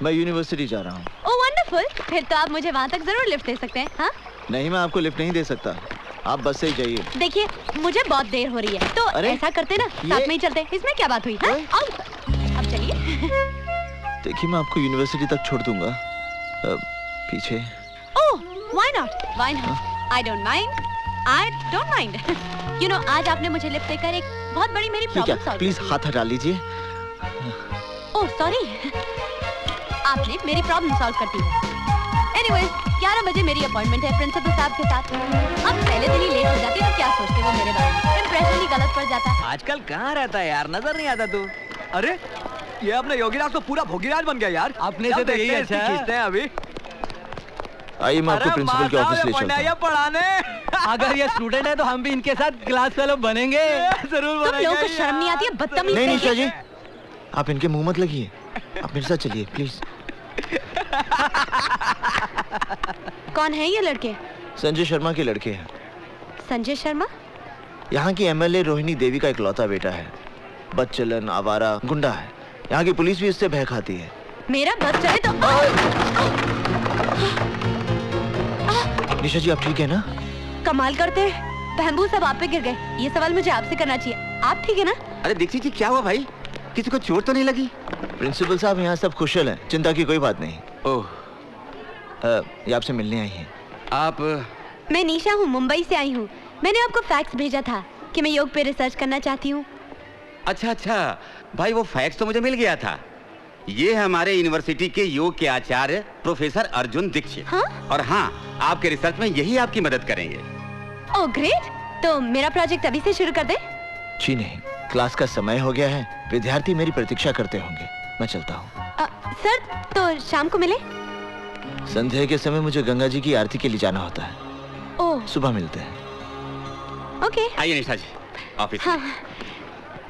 मैं यूनिवर्सिटी जा रहा हूँ। ओह वंडरफुल, फिर तो आप मुझे वहाँ तक जरूर लिफ्ट दे सकते हैं। हाँ? नहीं, मैं आपको लिफ्ट नहीं दे सकता, आप बस से ही जाइए। देखिए मुझे बहुत देर हो रही है, तो ऐसा करते ना साथ में ही चलते। इसमें क्या बात हुई? हाँ? अब चलिए। देखिए मैं आपको यूनिवर्सिटी तक छोड़ दूंगा, पीछे। Oh why not, why not, I don't mind, I don't mind. You know आज आपने मुझे लिफ्ट देकर एक बहुत बड़ी मेरी प्रॉब्लम सॉल्व। प्लीज हाथ हटा लीजिए। ओह सॉरी, आपने मेरी प्रॉब्लम सॉल्व कर दी है। एनीवेज 11 बजे मेरी अपॉइंटमेंट है प्रिंसिपल साहब के साथ। अब पहले दिन ही लेट हो जाती तो क्या सोचते वो मेरे बारे में, इंप्रेशन ही गलत पड़ जाता। आजकल कहाँ रहता है यार, नजर नहीं आता तू। अरे ये अपने योगीराज तो पूरा भोगीराज बन गया यार। अपने से तो यही अच्छा है। खींचते हैं अभी। आइए मैं आपको प्रिंसिपल के ऑफिस ले चलता हूं। पढ़ाने अगर ये स्टूडेंट है तो हम भी इनके साथ क्लास फेलो बनेंगे। जरूर बनेंगे। तुम लोगों को शर्म नहीं आती है? बदतमीज। नहीं निशा जी, आप इनके मुंह मत लगिए, आप मेरे साथ चलिए प्लीज। कौन है ये लड़के? संजय शर्मा के लड़के हैं। संजय शर्मा? यहाँ की एमएलए रोहिणी देवी का इकलौता बेटा है। बदचलन, आवारा, गुंडा है। यहाँ की पुलिस भी इससे भय खाती है। मेरा बस चले तो। निशा जी आप ठीक है ना? कमाल करते हैं, बैम्बू सब आप पे गिर गए। ये सवाल मुझे आपसे करना चाहिए, आप ठीक है ना? अरे दीक्षित जी क्या हुआ भाई, किसी को चोट तो नहीं लगी? प्रिंसिपल साहब यहाँ सब कुशल हैं, चिंता की कोई बात नहीं। ओह, ये आपसे मिलने आई हैं। आप? मैं निशा हूँ, मुंबई से आई हूँ। मैंने आपको फैक्स भेजा था कि मैं योग पे रिसर्च करना चाहती हूँ। अच्छा अच्छा भाई, वो फैक्स तो मुझे मिल गया था, ये है हमारे यूनिवर्सिटी के योग के आचार्य प्रोफेसर अर्जुन दीक्षित। हाँ? और हाँ, आपके रिसर्च में यही आपकी मदद करेंगे। ओह ग्रेट, तो मेरा प्रोजेक्ट अभी से शुरू कर दे। जी नहीं, क्लास का समय हो गया है, विद्यार्थी मेरी प्रतीक्षा करते होंगे। मैं चलता हूँ। सर तो शाम को मिले। संध्या के समय मुझे गंगा जी की आरती के लिए जाना होता है। ओह, सुबह मिलते हैं। ओके। आइए निशा जी, ऑफिस हाँ। में।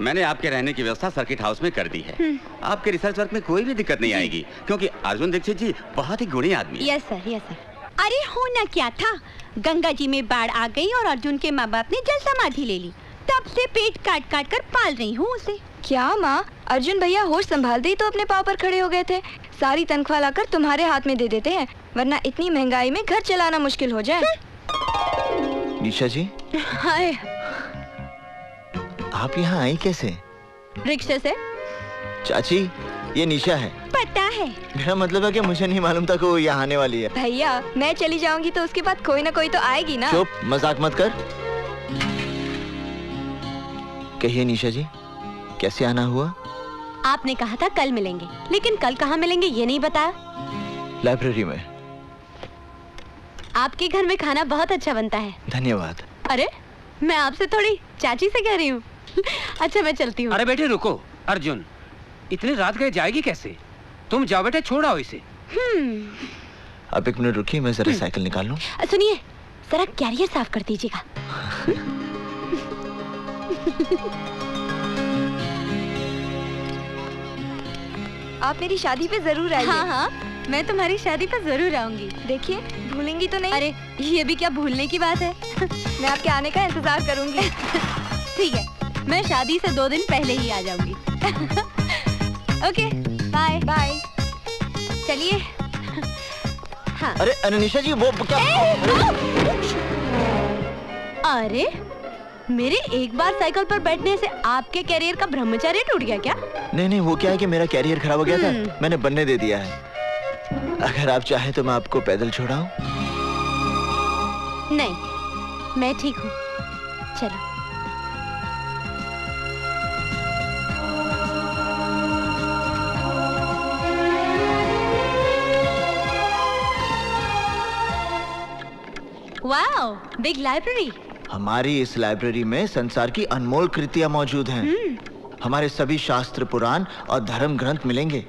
मैंने आपके रहने की व्यवस्था सर्किट हाउस में कर दी है। आपके रिसर्च वर्क में कोई भी दिक्कत नहीं आएगी, क्योंकि अर्जुन दीक्षित जी बहुत ही गुणी आदमी है। Yes sir, yes sir. अरे होना क्या था, गंगा जी में बाढ़ आ गई और अर्जुन के माँ बाप ने जल समाधि ले ली। तब से पेट काट काट कर पाल रही हूँ उसे। क्या माँ, अर्जुन भैया होश संभालते ही तो अपने पाँव पर खड़े हो गए थे। सारी तनख्वाह लाकर तुम्हारे हाथ में दे देते हैं, वरना इतनी महंगाई में घर चलाना मुश्किल हो जाए। निशा जी, हाय। आप यहाँ आई कैसे? रिक्शे से। चाची, ये निशा है। पता है। मेरा मतलब है कि मुझे नहीं मालूम था कि वो यहाँ आने वाली है। भैया, मैं चली जाऊंगी तो उसके बाद कोई ना कोई तो आएगी ना। चुप, मजाक मत कर। कहिए निशा जी, कैसे आना हुआ? आपने कहा था कल मिलेंगे, लेकिन कल कहाँ मिलेंगे ये नहीं बताया। लाइब्रेरी में। आपके घर में खाना बहुत अच्छा बनता है। धन्यवाद। अरे, मैं आपसे थोड़ी चाची से कह रही हूँ। अच्छा, मैं चलती हूँ। अरे बेटे रुको, अर्जुन इतनी रात गए जाएगी कैसे? तुम जाओ बेटे, छोड़ आओ इसे। आप एक मिनट रुकिए, मैं जरा साइकिल निकाल लूं। सुनिए, जरा कैरियर साफ कर दीजिएगा। आप मेरी शादी पे जरूर आइए। हाँ हाँ, मैं तुम्हारी शादी पे जरूर आऊंगी। देखिए, भूलेंगी तो नहीं? अरे, ये भी क्या भूलने की बात है। मैं आपके आने का इंतजार करूंगी। ठीक है, मैं शादी से 2 दिन पहले ही आ जाऊंगी। Okay, bye bye. चलिए। हाँ। अरे निशा जी, वो क्या? अरे, मेरे एक बार साइकिल पर बैठने से आपके कैरियर का ब्रह्मचर्य टूट गया क्या? नहीं, वो क्या है कि मेरा कैरियर खराब हो गया था, मैंने बनने दे दिया है। अगर आप चाहें तो मैं आपको पैदल छोड़ाऊं? नहीं, मैं ठीक हूँ। चलो। Wow, big library. हमारी इस लाइब्रेरी में संसार की अनमोल कृतियां मौजूद हैं। हमारे सभी शास्त्र, पुराण और धर्म ग्रंथ मिलेंगे।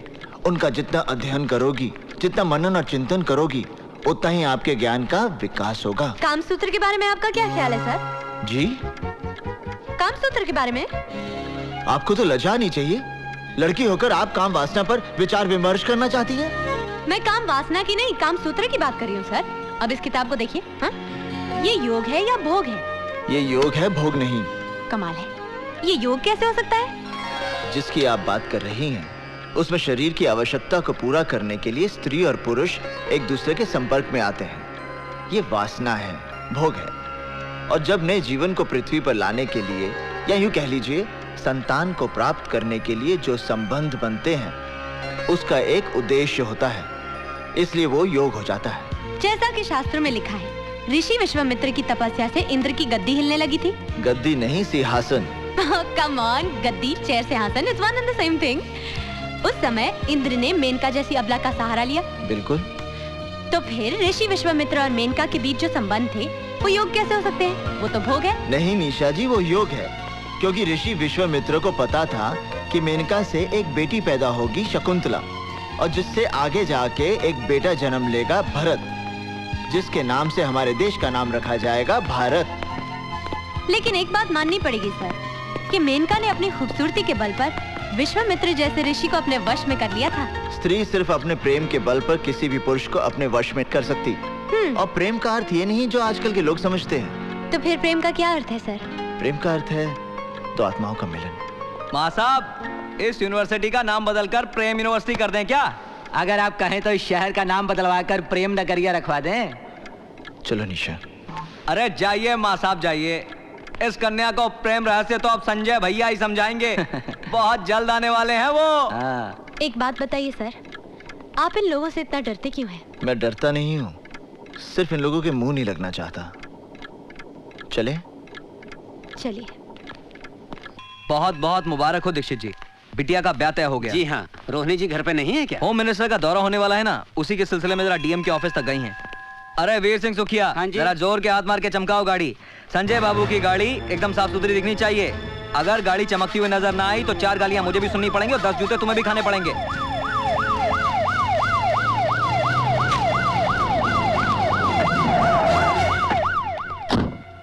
उनका जितना अध्ययन करोगी, जितना मनन और चिंतन करोगी, उतना ही आपके ज्ञान का विकास होगा। कामसूत्र के बारे में आपका क्या ख्याल है सर? जी? कामसूत्र के बारे में? आपको तो लज्जा नहीं चाहिए। लड़की होकर आप काम वासना पर विचार विमर्श करना चाहती है। मैं काम वासना की नहीं, कामसूत्र की बात कर रही हूँ सर। अब इस किताब को देखिए। हाँ? ये योग है या भोग है? ये योग है, भोग नहीं। कमाल है, ये योग कैसे हो सकता है? जिसकी आप बात कर रही हैं, उसमें शरीर की आवश्यकता को पूरा करने के लिए स्त्री और पुरुष एक दूसरे के संपर्क में आते हैं। ये वासना है, भोग है। और जब नए जीवन को पृथ्वी पर लाने के लिए, या यूं कह लीजिए संतान को प्राप्त करने के लिए जो संबंध बनते हैं, उसका एक उद्देश्य होता है, इसलिए वो योग हो जाता है। जैसा कि शास्त्रों में लिखा है, ऋषि विश्वामित्र की तपस्या से इंद्र की गद्दी हिलने लगी थी। गद्दी नहीं, सिंहासन। कम ऑन, गद्दी, चेयर, सिंहासन, it's one and the same thing. उस समय इंद्र ने मेनका जैसी अबला का सहारा लिया। बिल्कुल। तो फिर ऋषि विश्वामित्र और मेनका के बीच जो संबंध थे, वो योग कैसे हो सकते हैं? वो तो भोग है। नहीं निशा जी, वो योग है, क्योंकि ऋषि विश्वामित्र को पता था कि मेनका से एक बेटी पैदा होगी, शकुंतला, और जिससे आगे जाके एक बेटा जन्म लेगा, भरत, जिसके नाम से हमारे देश का नाम रखा जाएगा, भारत। लेकिन एक बात माननी पड़ेगी सर, कि मेनका ने अपनी खूबसूरती के बल पर विश्वामित्र जैसे ऋषि को अपने वश में कर लिया था। स्त्री सिर्फ अपने प्रेम के बल पर किसी भी पुरुष को अपने वश में कर सकती। और प्रेम का अर्थ ये नहीं जो आजकल के लोग समझते हैं। तो फिर प्रेम का क्या अर्थ है सर? प्रेम का अर्थ है तो आत्माओं का मिलन। माँ साहब, इस यूनिवर्सिटी का नाम बदलकर प्रेम यूनिवर्सिटी कर दें क्या? अगर आप कहें तो इस शहर का नाम बदलवा कर प्रेम नगरिया रखवा दें। चलो निशा। अरे जाइए माँ साहब, जाइए। इस कन्या को प्रेम रहस्य तो अब संजय भैया ही समझाएंगे। बहुत जल्द आने वाले हैं वो। एक बात बताइए सर, आप इन लोगों से इतना डरते क्यों हैं? मैं डरता नहीं हूँ, सिर्फ इन लोगों के मुंह नहीं लगना चाहता। चले? चलिए। बहुत बहुत मुबारक हो दीक्षित जी। बिटिया का ब्याह तय हो गया। जी हाँ, रोहिणी जी घर पे नहीं है क्या? होम मिनिस्टर का दौरा होने वाला है ना, उसी के सिलसिले में जरा डीएम के ऑफिस तक गई हैं। अरे वीर सिंह सुखिया, जरा जोर के हाथ मार के चमकाओ गाड़ी। संजय बाबू की गाड़ी एकदम साफ सुथरी दिखनी चाहिए। अगर गाड़ी चमकती हुई नजर ना आई तो 4 गालियां मुझे भी सुननी पड़ेंगी और 10 जूते तुम्हें भी खाने पड़ेंगे।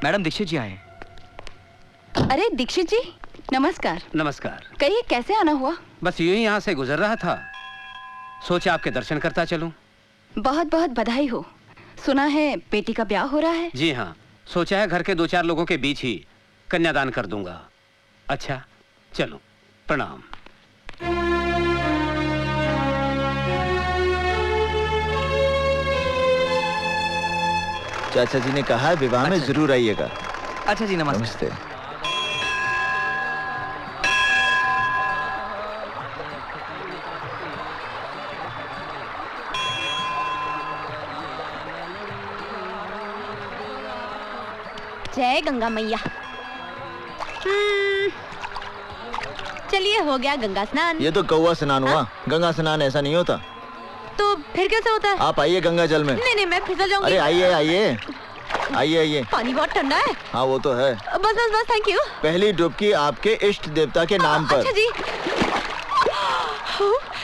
मैडम दीक्षित जी आए। अरे दीक्षित जी, नमस्कार। नमस्कार। कहिए कैसे आना हुआ? बस यूं ही यहाँ से गुजर रहा था, सोचा आपके दर्शन करता चलूं। बहुत बहुत बधाई हो। सुना है बेटी का ब्याह हो रहा है? जी हाँ, सोचा है घर के 2-4 लोगों के बीच ही कन्यादान कर दूंगा। अच्छा चलो, प्रणाम। चाचा जी ने कहा है विवाह में जरूर आइएगा। अच्छा जी, नमस्ते। जय गंगा मैया। चलिए, हो गया गंगा स्नान। ये तो कौवा स्नान हुआ, गंगा स्नान ऐसा नहीं होता। तो फिर कैसे होता है? आप आइए गंगा जल में। नहीं नहीं, मैं फिसल जाऊंगी। अरे आइए आइए आइए आइए। पानी बहुत ठंडा है। हाँ वो तो है। बस बस बस, थैंक यू। पहली डुबकी आपके इष्ट देवता के नाम पर। अच्छा जी।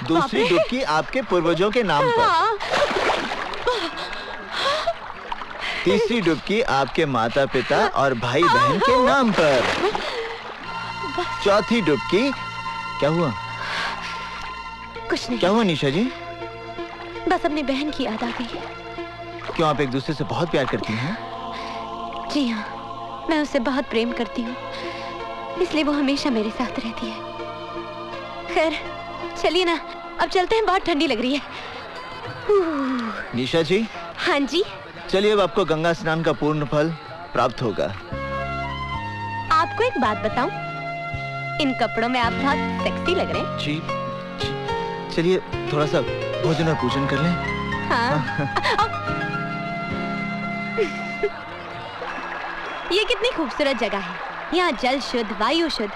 दूसरी डुबकी आपके पूर्वजों के नाम पर। तीसरी डुबकी आपके माता पिता और भाई बहन के नाम पर। चौथी डुबकी क्या हुआ? कुछ नहीं। क्या हुआ निशा जी? बस अपनी बहन की याद आ गई। क्यों आप एक दूसरे से बहुत प्यार करती हैं? जी हाँ, मैं उससे बहुत प्रेम करती हूँ, इसलिए वो हमेशा मेरे साथ रहती है। खैर चलिए ना, अब चलते हैं, बहुत ठंडी लग रही है। निशा जी। हाँ जी। चलिए, अब आपको गंगा स्नान का पूर्ण फल प्राप्त होगा। आपको एक बात बताऊं, इन कपड़ों में आप बहुत सेक्सी लग रहे हैं। जी, चलिए थोड़ा सा भोजन और पूजन कर लें। हाँ। ये कितनी खूबसूरत जगह है। यहाँ जल शुद्ध, वायु शुद्ध।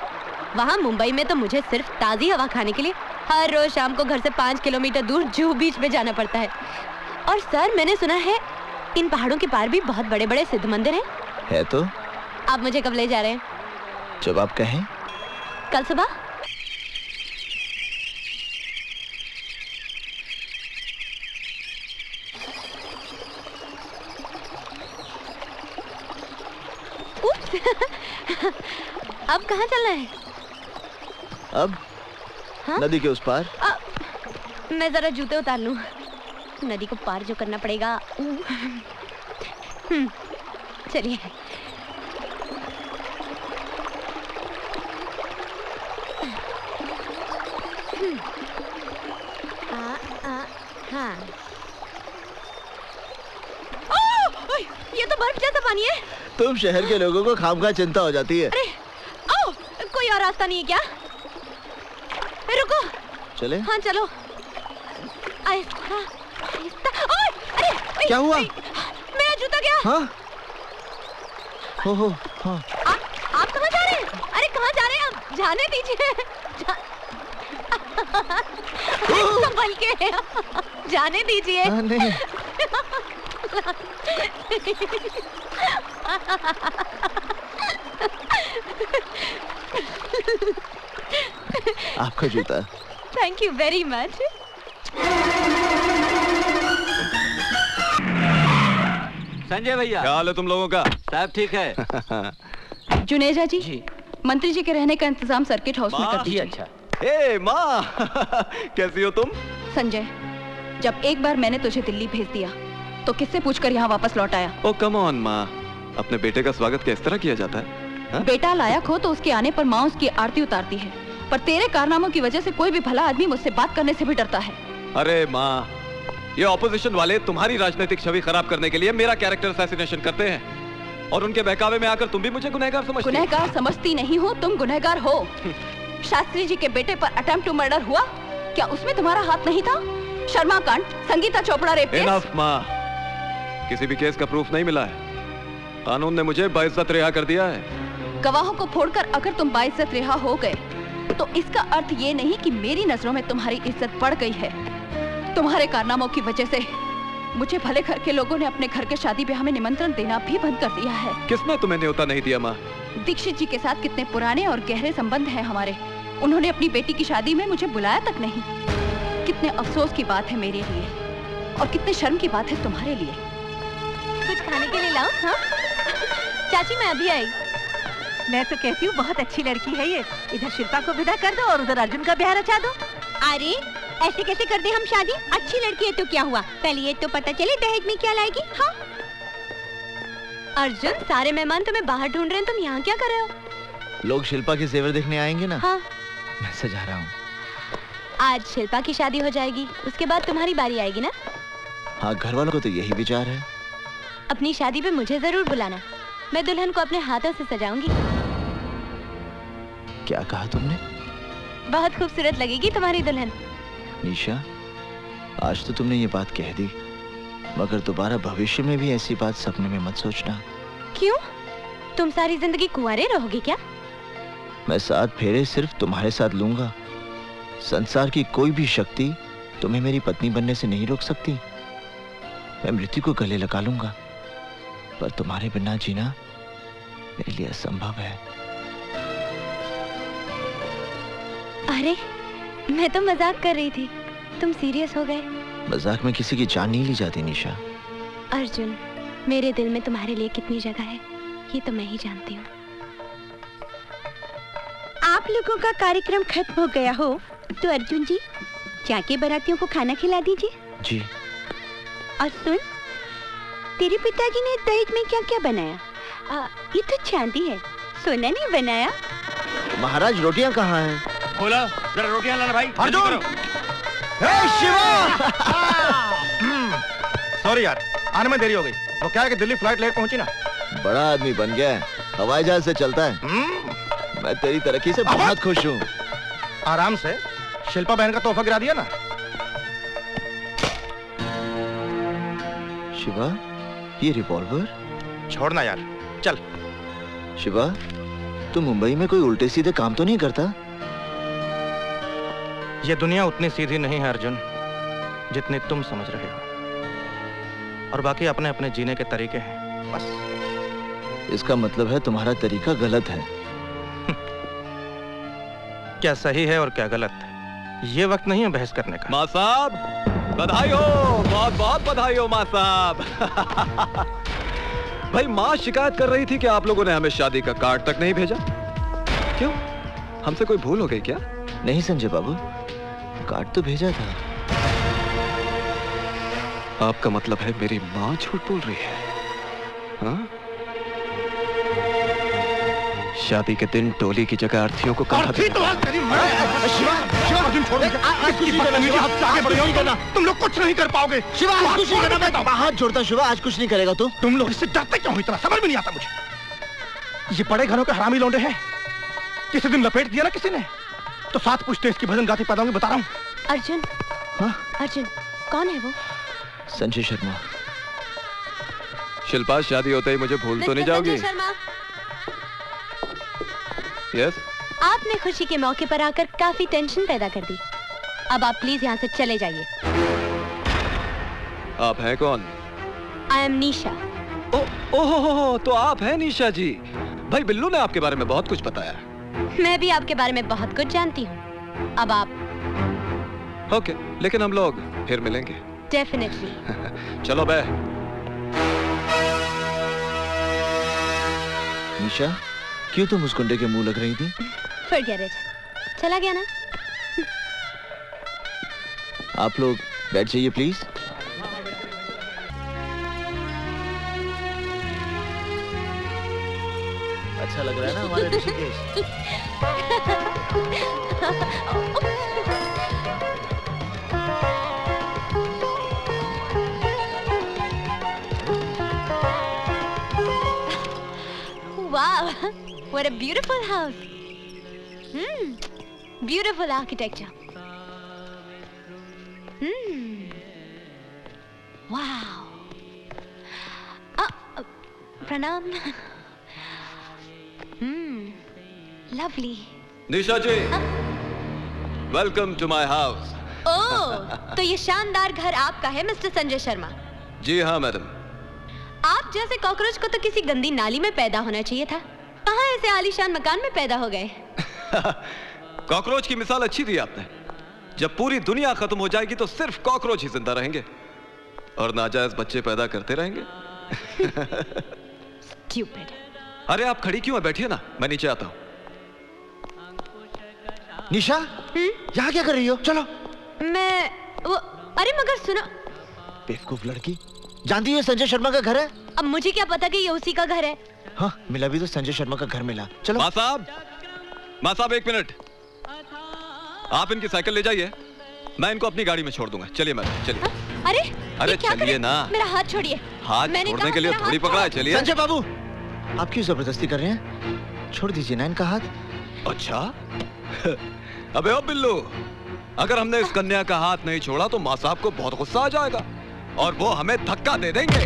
वहाँ मुंबई में तो मुझे सिर्फ ताज़ी हवा खाने के लिए हर रोज शाम को घर से 5 किलोमीटर दूर जुहू बीच में जाना पड़ता है। और सर, मैंने सुना है इन पहाड़ों के पार भी बहुत बड़े बड़े सिद्ध मंदिर हैं। है तो। आप मुझे कब ले जा रहे हैं? जब आप कहें। कल सुबह? अब कहाँ चलना है? अब हाँ? नदी के उस पार। मैं जरा जूते उतार लूं। नदी को पार जो करना पड़ेगा। चलिए। हाँ। ये तो बर्फ जैसा पानी है। तुम शहर के लोगों को खामखा चिंता हो जाती है। अरे कोई और रास्ता नहीं है क्या? रुको। चले? हाँ चलो। आहिस्ता, आहिस्ता। अरे क्या हुआ? मेरा जूता क्या? हाँ? हो हाँ। आप कहाँ जा रहे हैं? अरे कहाँ जा रहे हैं आप? जाने दीजिए। संभल के जाने दीजिए। नहीं। आपका जूता। Thank you very much. Sanjay भैया, क्या हाल है तुम लोगों का? साहब ठीक है। जुनेजा जी, मंत्री जी के रहने का इंतजाम सर्किट हाउस में कर दीजिए। अच्छा। ए माँ, कैसी हो तुम? संजय, जब एक बार मैंने तुझे दिल्ली भेज दिया तो किससे पूछकर यहाँ वापस लौट आया? ओ कम ऑन माँ, अपने बेटे का स्वागत किस तरह किया जाता है? हा? बेटा लायक हो तो उसके आने पर माँ उसकी आरती उतारती है, पर तेरे कारनामों की वजह से कोई भी भला आदमी मुझसे बात करने से भी डरता है। अरे माँ, ये ऑपोजिशन वाले तुम्हारी राजनीतिक छवि खराब करने के लिए मेरा कैरेक्टर असैसिनेशन करते हैं और उनके बहकावे में आकर तुम भी मुझे गुनहगार समझती हो। गुनहगार समझती नहीं हो, तुम गुनहगार हो। शास्त्री जी के बेटे पर अटेम्प्ट टू मर्डर हुआ, क्या उसमें तुम्हारा हाथ नहीं था? शर्मा कांड, Sangeeta Chopra rape case. Enough माँ, किसी भी केस का प्रूफ नहीं मिला है। कानून ने मुझे बाइज्जत रिहा कर दिया है। गवाहों को फोड़कर अगर तुम बाइज्जत रिहा हो गए तो इसका अर्थ ये नहीं कि मेरी नजरों में तुम्हारी इज्जत बढ़ गई है। तुम्हारे कारनामों की वजह से मुझे भले घर के लोगों ने अपने घर के शादी ब्याह में निमंत्रण देना भी बंद कर दिया है। किसने तुम्हें न्योता नहीं दिया माँ? दीक्षित जी के साथ कितने पुराने और गहरे संबंध हैं हमारे। उन्होंने अपनी बेटी की शादी में मुझे बुलाया तक नहीं। कितने अफसोस की बात है मेरे लिए और कितने शर्म की बात है तुम्हारे लिए। कुछ खाने के लिए लाओ। हाँ चाची मैं अभी आई। मैं तो कहती हूँ बहुत अच्छी लड़की है ये। इधर शिल्पा को विदा कर दो और उधर अर्जुन का ब्याह रचा दो। अरे ऐसे कैसे कर दे हम शादी? अच्छी लड़की है तो क्या हुआ, पहले ये तो पता चले दहेज में क्या लाएगी। हाँ अर्जुन, सारे मेहमान तुम्हें बाहर ढूंढ रहे हैं, तुम यहाँ क्या कर रहे हो? लोग शिल्पा के जेवर देखने आएंगे ना। हाँ मैं सजा रहा हूँ। आज शिल्पा की शादी हो जाएगी, उसके बाद तुम्हारी बारी आएगी ना? हाँ घर वालों को तो यही विचार है। अपनी शादी पे मुझे जरूर बुलाना, मैं दुल्हन को अपने हाथों से सजाऊंगी। क्या कहा तुमने? बहुत खूबसूरत लगेगी तुम्हारी दुल्हन। निशा, आज तो तुमने ये बात कह दी, मगर दोबारा भविष्य में भी ऐसी बात सपने में मत सोचना। क्यों? तुम सारी जिंदगी कुंवारे रहोगे क्या? मैं 7 फेरे सिर्फ तुम्हारे साथ लूंगा। संसार की कोई भी शक्ति तुम्हें मेरी पत्नी बनने से नहीं रोक सकती। मैं मृत्यु को गले लगा लूंगा, पर तुम्हारे बिना जीना मेरे लिए असंभव है। अरे मैं तो मजाक कर रही थी, तुम सीरियस हो गए। मजाक में किसी की जान नहीं ली जाती निशा। अर्जुन, मेरे दिल में तुम्हारे लिए कितनी जगह है ये तो मैं ही जानती हूँ। आप लोगों का कार्यक्रम खत्म हो गया हो तो अर्जुन जी जाके बारातियों को खाना खिला दीजिए। जी। और सुन, तेरे पिताजी ने दहेज में क्या क्या बनाया? ये तो चांदी है, सोना नहीं बनाया। महाराज रोटियां कहाँ हैं? बोला जरा रोटियां लाना भाई। अर्जुन! शिवा! सॉरी यार, आने में देरी हो गई। वो क्या है कि दिल्ली फ्लाइट लेट पहुंची ना। बड़ा आदमी बन गया है, हवाई जहाज से चलता है। मैं तेरी तरक्की से बहुत खुश हूँ। आराम से, शिल्पा बहन का तोहफा गिरा दिया ना। शिवा, ये रिवॉल्वर? छोड़ना यार, चल। शिवा, तू मुंबई में कोई उल्टे सीधे काम तो नहीं करता? ये दुनिया उतनी सीधी नहीं है अर्जुन, जितनी तुम समझ रहे हो। और बाकी अपने अपने जीने के तरीके हैं, बस। इसका मतलब है तुम्हारा तरीका गलत है। क्या सही है और क्या गलत है, ये वक्त नहीं है बहस करने का। माँ साहब, बधाई हो, बहुत बहुत बधाई हो माँ साहब। भाई माँ शिकायत कर रही थी कि आप लोगों ने हमें शादी का कार्ड तक नहीं भेजा। क्यों? हमसे कोई भूल हो गई क्या? नहीं संजय बाबू, कार्ड तो भेजा था। आपका मतलब है मेरी माँ झूठ बोल रही है? हाँ? शादी के दिन टोली की जगह अर्थी को कहा तुम लोग कुछ नहीं कर पाओगे। शिवा, कुछ नहीं करना। मैं हाथ जोड़ता शिवा, आज कुछ नहीं करेगा तू। तुम लोग इससे डरते क्यों हो इतना, समझ में नहीं आता मुझे। ये बड़े घरों के हरामी लौंडे हैं। किसी दिन लपेट दिया ना किसी ने तो 7 पुश्ते इसकी भजन गाती पैदा होंगी, बता रहा हूँ। अर्जुन, अर्जुन कौन है वो? संजय शर्मा। शिल्पा, शादी होते ही मुझे भूल तो नहीं जाओगी? शर्मा, यस। आपने खुशी के मौके पर आकर काफी टेंशन पैदा कर दी। अब आप प्लीज यहाँ से चले जाइए। आप हैं कौन? आई एम निशा। ओहो, तो आप हैं निशा जी। भाई बिल्लू ने आपके बारे में बहुत कुछ बताया। मैं भी आपके बारे में बहुत कुछ जानती हूँ। अब आप ओके, लेकिन हम लोग फिर मिलेंगे। डेफिनेटली। चलो बे। निशा, क्यों तुम उस गुंडे के मुंह लग रही थी? Forget it. चला गया ना? आप लोग बैठ जाइए प्लीज। अच्छा लग रहा है ना हमारे Rishikesh? Wow, what a beautiful house. Beautiful architecture. Wow. Pranam. Lovely. Nisha ji, welcome to my house. Oh, तो ये शानदार घर आपका है मिस्टर संजय शर्मा? जी हाँ मैडम। आप जैसे कॉकरोच को तो किसी गंदी नाली में पैदा होना चाहिए था। कहाँ ऐसे आलीशान मकान में पैदा हो गए? कॉकरोच की मिसाल अच्छी दी आपने। जब पूरी दुनिया खत्म हो जाएगी तो सिर्फ कॉकरोच ही जिंदा रहेंगे और नाजायज बच्चे पैदा करते रहेंगे। Stupid. अरे आप खड़ी क्यों है? बैठिए ना, मैं नीचे आता हूँ। निशा, यहाँ क्या कर रही हो? चलो। मैं वो, अरे मगर सुनो। बेवकूफ लड़की, जानती हो संजय शर्मा का घर है? अब मुझे क्या पता कि ये उसी का घर है। हाँ, मिला भी तो संजय शर्मा का घर मिला। चलो। माँ साहब, एक मिनट। आप इनकी साइकिल ले जाइए, मैं इनको अपनी गाड़ी में छोड़ दूंगा। चलिए मैडम, चलिए। अरे चलिए ना। मेरा हाथ छोड़िए। हाथ छोड़ने के लिए थोड़ी पकड़ा है। चलिए। संजय बाबू, आप क्यों जबरदस्ती कर रहे हैं? छोड़ दीजिए ना इनका हाथ। अच्छा। अबे ओ बिल्लू, अगर हमने इस कन्या का हाथ नहीं छोड़ा तो माँ साहब को बहुत गुस्सा आ जाएगा और वो हमें धक्का दे देंगे।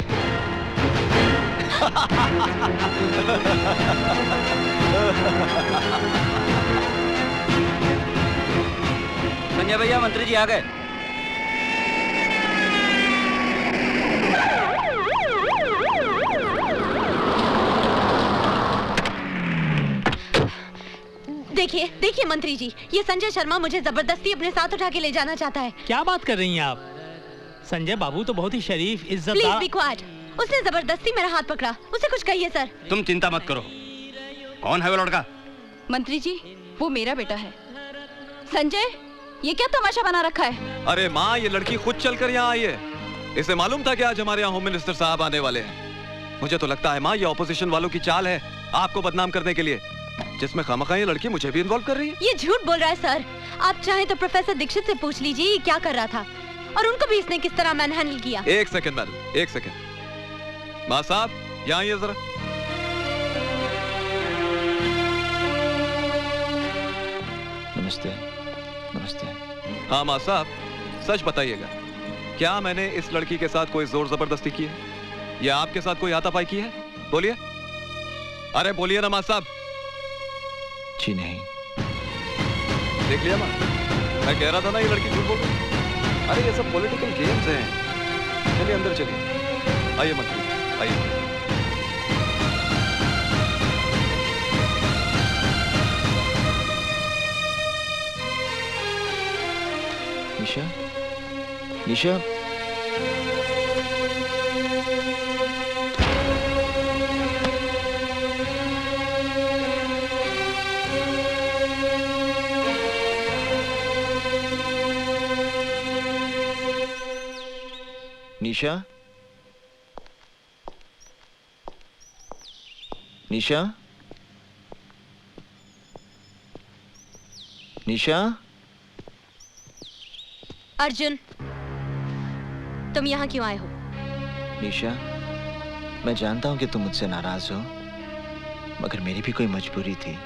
संजय भैया, मंत्री जी आ गए। देखिए देखिए मंत्री जी, ये संजय शर्मा मुझे जबरदस्ती अपने साथ उठा के ले जाना चाहता है। क्या बात कर रही हैं आप? संजय बाबू तो बहुत ही शरीफ, इज्जतदार। Please be quiet. उसने जबरदस्ती मेरा हाथ पकड़ा। उसे कुछ कहिए सर। तुम चिंता मत करो। कौन है वो लड़का? मंत्री जी, वो मेरा बेटा है। संजय, ये क्या तमाशा बना रखा है? अरे माँ, ये लड़की खुद चलकर यहाँ आई है। इसे मालूम था कि आज हमारे यहाँ होम मिनिस्टर साहब आने वाले हैं। मुझे तो लगता है माँ, ये ऑपोजिशन वालों की चाल है आपको बदनाम करने के लिए, जिसमें खामखा ये लड़की मुझे भी इन्वॉल्व कर रही है। ये झूठ बोल रहा है सर। आप चाहें तो प्रोफेसर दीक्षित से पूछ लीजिए ये क्या कर रहा था और उनको भी इसने किस तरह मैनहैंडल किया। एक सेकंड मैडम, एक सेकंड। माँ साहब, यहाँ आइए जरा। नमस्ते। नमस्ते। हाँ माँ साहब, सच बताइएगा, क्या मैंने इस लड़की के साथ कोई जोर जबरदस्ती की है या आपके साथ कोई हाथापाई की है? बोलिए। अरे बोलिए ना माँ साहब। जी नहीं। देख लिया माँ, मैं कह रहा था ना ये लड़की झूठ बोल रही। अरे ये सब पॉलिटिकल गेम्स हैं। चलिए अंदर चलिए। आइए मंत्री, आइए। निशा, निशा, निशा, निशा, निशा। अर्जुन, तुम यहाँ क्यों आए हो? निशा, मैं जानता हूँ कि तुम मुझसे नाराज हो, मगर मेरी भी कोई मजबूरी थी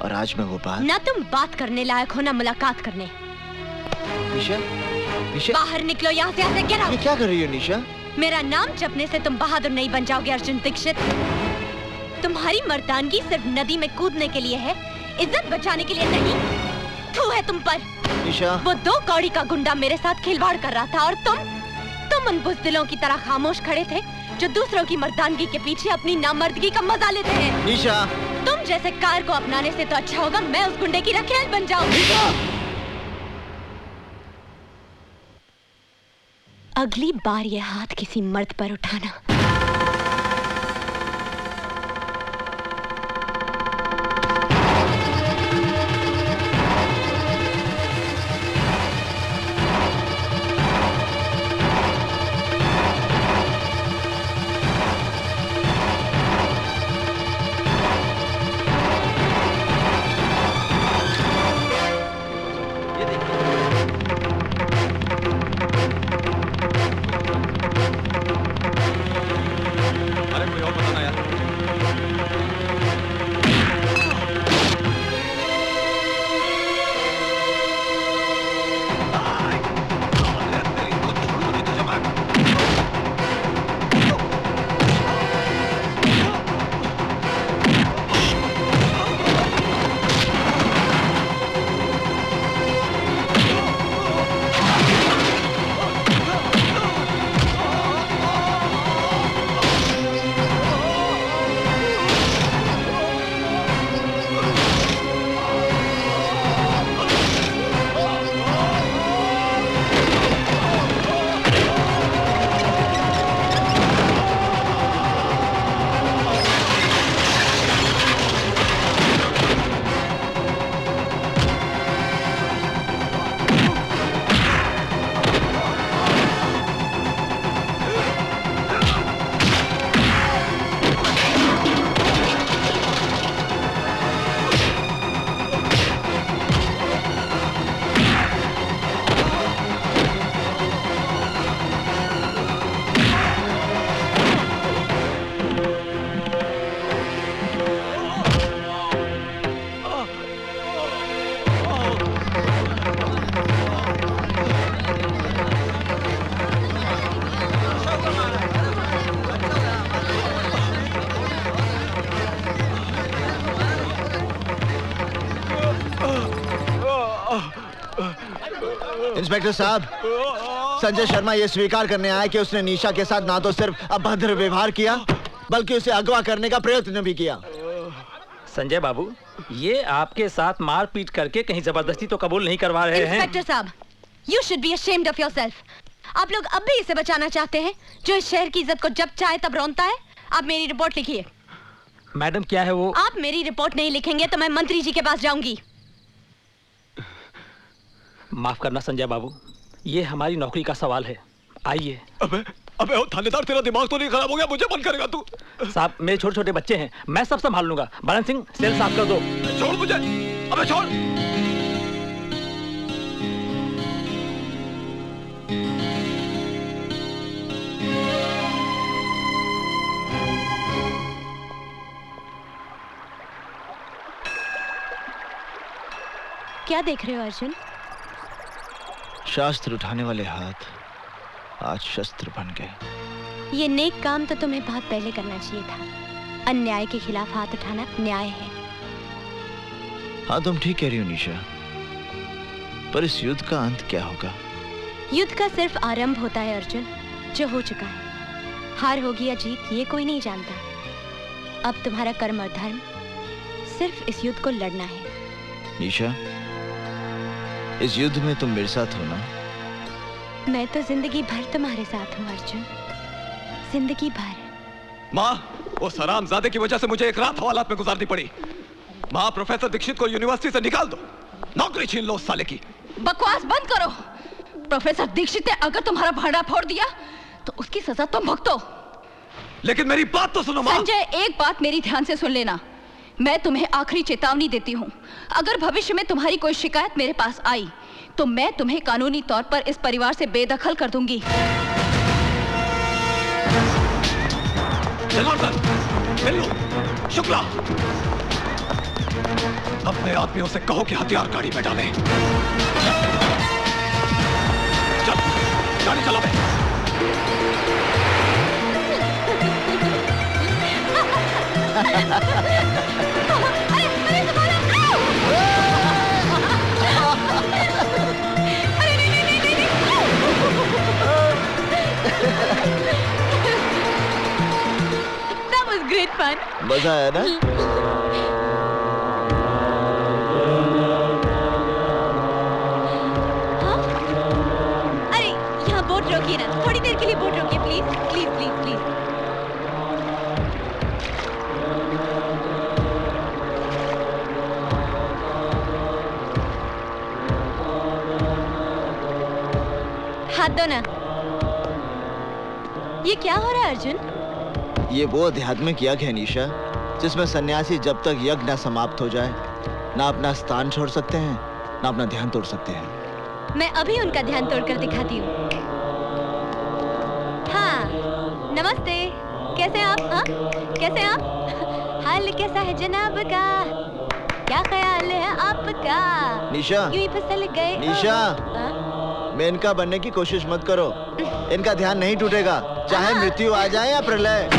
और आज मैं वो बात। ना तुम बात करने लायक हो ना मुलाकात करने। निशा, निशा, बाहर निकलो यहाँ से। ऐसे गेट आउट। ये क्या कर रही हो निशा? मेरा नाम जपने से तुम बहादुर नहीं बन जाओगे अर्जुन दीक्षित। तुम्हारी मर्दानगी सिर्फ नदी में कूदने के लिए है, इज्जत बचाने के लिए नहीं। थू है तुम पर। निशा, वो 2 कौड़ी का गुंडा मेरे साथ खिलवाड़ कर रहा था और तुम उन बुज़दिलों की तरह खामोश खड़े थे जो दूसरों की मर्दानगी के पीछे अपनी नामर्दगी का मजा लेते हैं। निशा, तुम जैसे कार को अपनाने से तो अच्छा होगा मैं उस गुंडे की रखेल बन जाऊं। अगली बार ये हाथ किसी मर्द पर उठाना। इंस्पेक्टर साहब, संजय शर्मा ये स्वीकार करने आया कि उसने निशा के साथ ना तो सिर्फ अभद्र व्यवहार किया बल्कि उसे अगवा करने का प्रयत्न भी किया। संजय बाबू, ये आपके साथ मारपीट करके कहीं जबरदस्ती तो कबूल नहीं करवा रहे हैं। इंस्पेक्टर साहब, you should be ashamed of yourself. आप लोग अब भी इसे बचाना चाहते हैं, जो इस शहर की इज्जत को जब चाहे तब रौंदता है। आप मेरी रिपोर्ट लिखिए। मैडम क्या है वो? आप मेरी रिपोर्ट नहीं लिखेंगे तो मैं मंत्री जी के पास जाऊंगी। माफ करना संजय बाबू, ये हमारी नौकरी का सवाल है। आइए। अबे ओ थानेदार, तेरा दिमाग तो नहीं खराब हो गया? मुझे बंद करेगा तू? साहब, मेरे छोटे छोटे बच्चे हैं, मैं सब संभाल लूंगा। बरन सिंह, सेल साफ कर दो। छोड़ मुझे। अबे छोड़। क्या देख रहे हो अर्जुन? शास्त्र उठाने वाले हाथ आज शस्त्र बन गए। ये नेक काम तो तुम्हें बहुत पहले करना चाहिए था। अन्याय के खिलाफ हाथ उठाना न्याय है। हाँ, तुम ठीक कह रही हो निशा, पर इस युद्ध का अंत क्या होगा? युद्ध का सिर्फ आरंभ होता है अर्जुन, जो हो चुका है। हार होगी या जीत ये कोई नहीं जानता। अब तुम्हारा कर्म और धर्म सिर्फ इस युद्ध को लड़ना है। निशा, इस युद्ध में तुम मेरे साथ हो ना? मैं तो जिंदगी भर तुम्हारे साथ हूँ अर्जुन, जिंदगी भर। माँ, वो हरामजादे की वजह से मुझे एक रात हवालात में गुजारनी पड़ी। माँ, प्रोफेसर दीक्षित को यूनिवर्सिटी से निकाल दो, नौकरी छीन लो उस साले की। बकवास बंद करो। प्रोफेसर दीक्षित ने अगर तुम्हारा भांडा फोड़ दिया तो उसकी सजा तुम भुगतो। लेकिन मेरी बात तो सुनो माँ। संजय, एक बात मेरी ध्यान से सुन लेना। मैं तुम्हें आखिरी चेतावनी देती हूँ, अगर भविष्य में तुम्हारी कोई शिकायत मेरे पास आई तो मैं तुम्हें कानूनी तौर पर इस परिवार से बेदखल कर दूंगी। जनार्दन, बिल्लू, शुक्ला, अपने आदमियों से कहो कि हथियार गाड़ी में डालें। चल, गाड़ी चला बे। That was great fun. मजा आया ना? हाँ? अरे यहाँ बोट रोकिए ना, थोड़ी देर के लिए बोट रोकिए प्लीज प्लीज प्लीज प्लीज। हाथ दो ना। ये क्या हो रहा है अर्जुन? ये वो आध्यात्मिक यज्ञ है निशा, जिसमें सन्यासी जब तक यज्ञ न समाप्त हो जाए ना अपना स्थान छोड़ सकते हैं ना अपना ध्यान तोड़ सकते हैं। मैं अभी उनका ध्यान तोड़कर दिखाती हूँ। हाँ, नमस्ते, कैसे आप? हाँ, कैसे आप? हाल कैसा है जनाब का? क्या ख्याल है आपका? निशा, यूं ही फिसल गए। निशा, मैं इनका बनने की कोशिश मत करो। इनका ध्यान नहीं टूटेगा, चाहे मृत्यु आ जाए या प्रलय।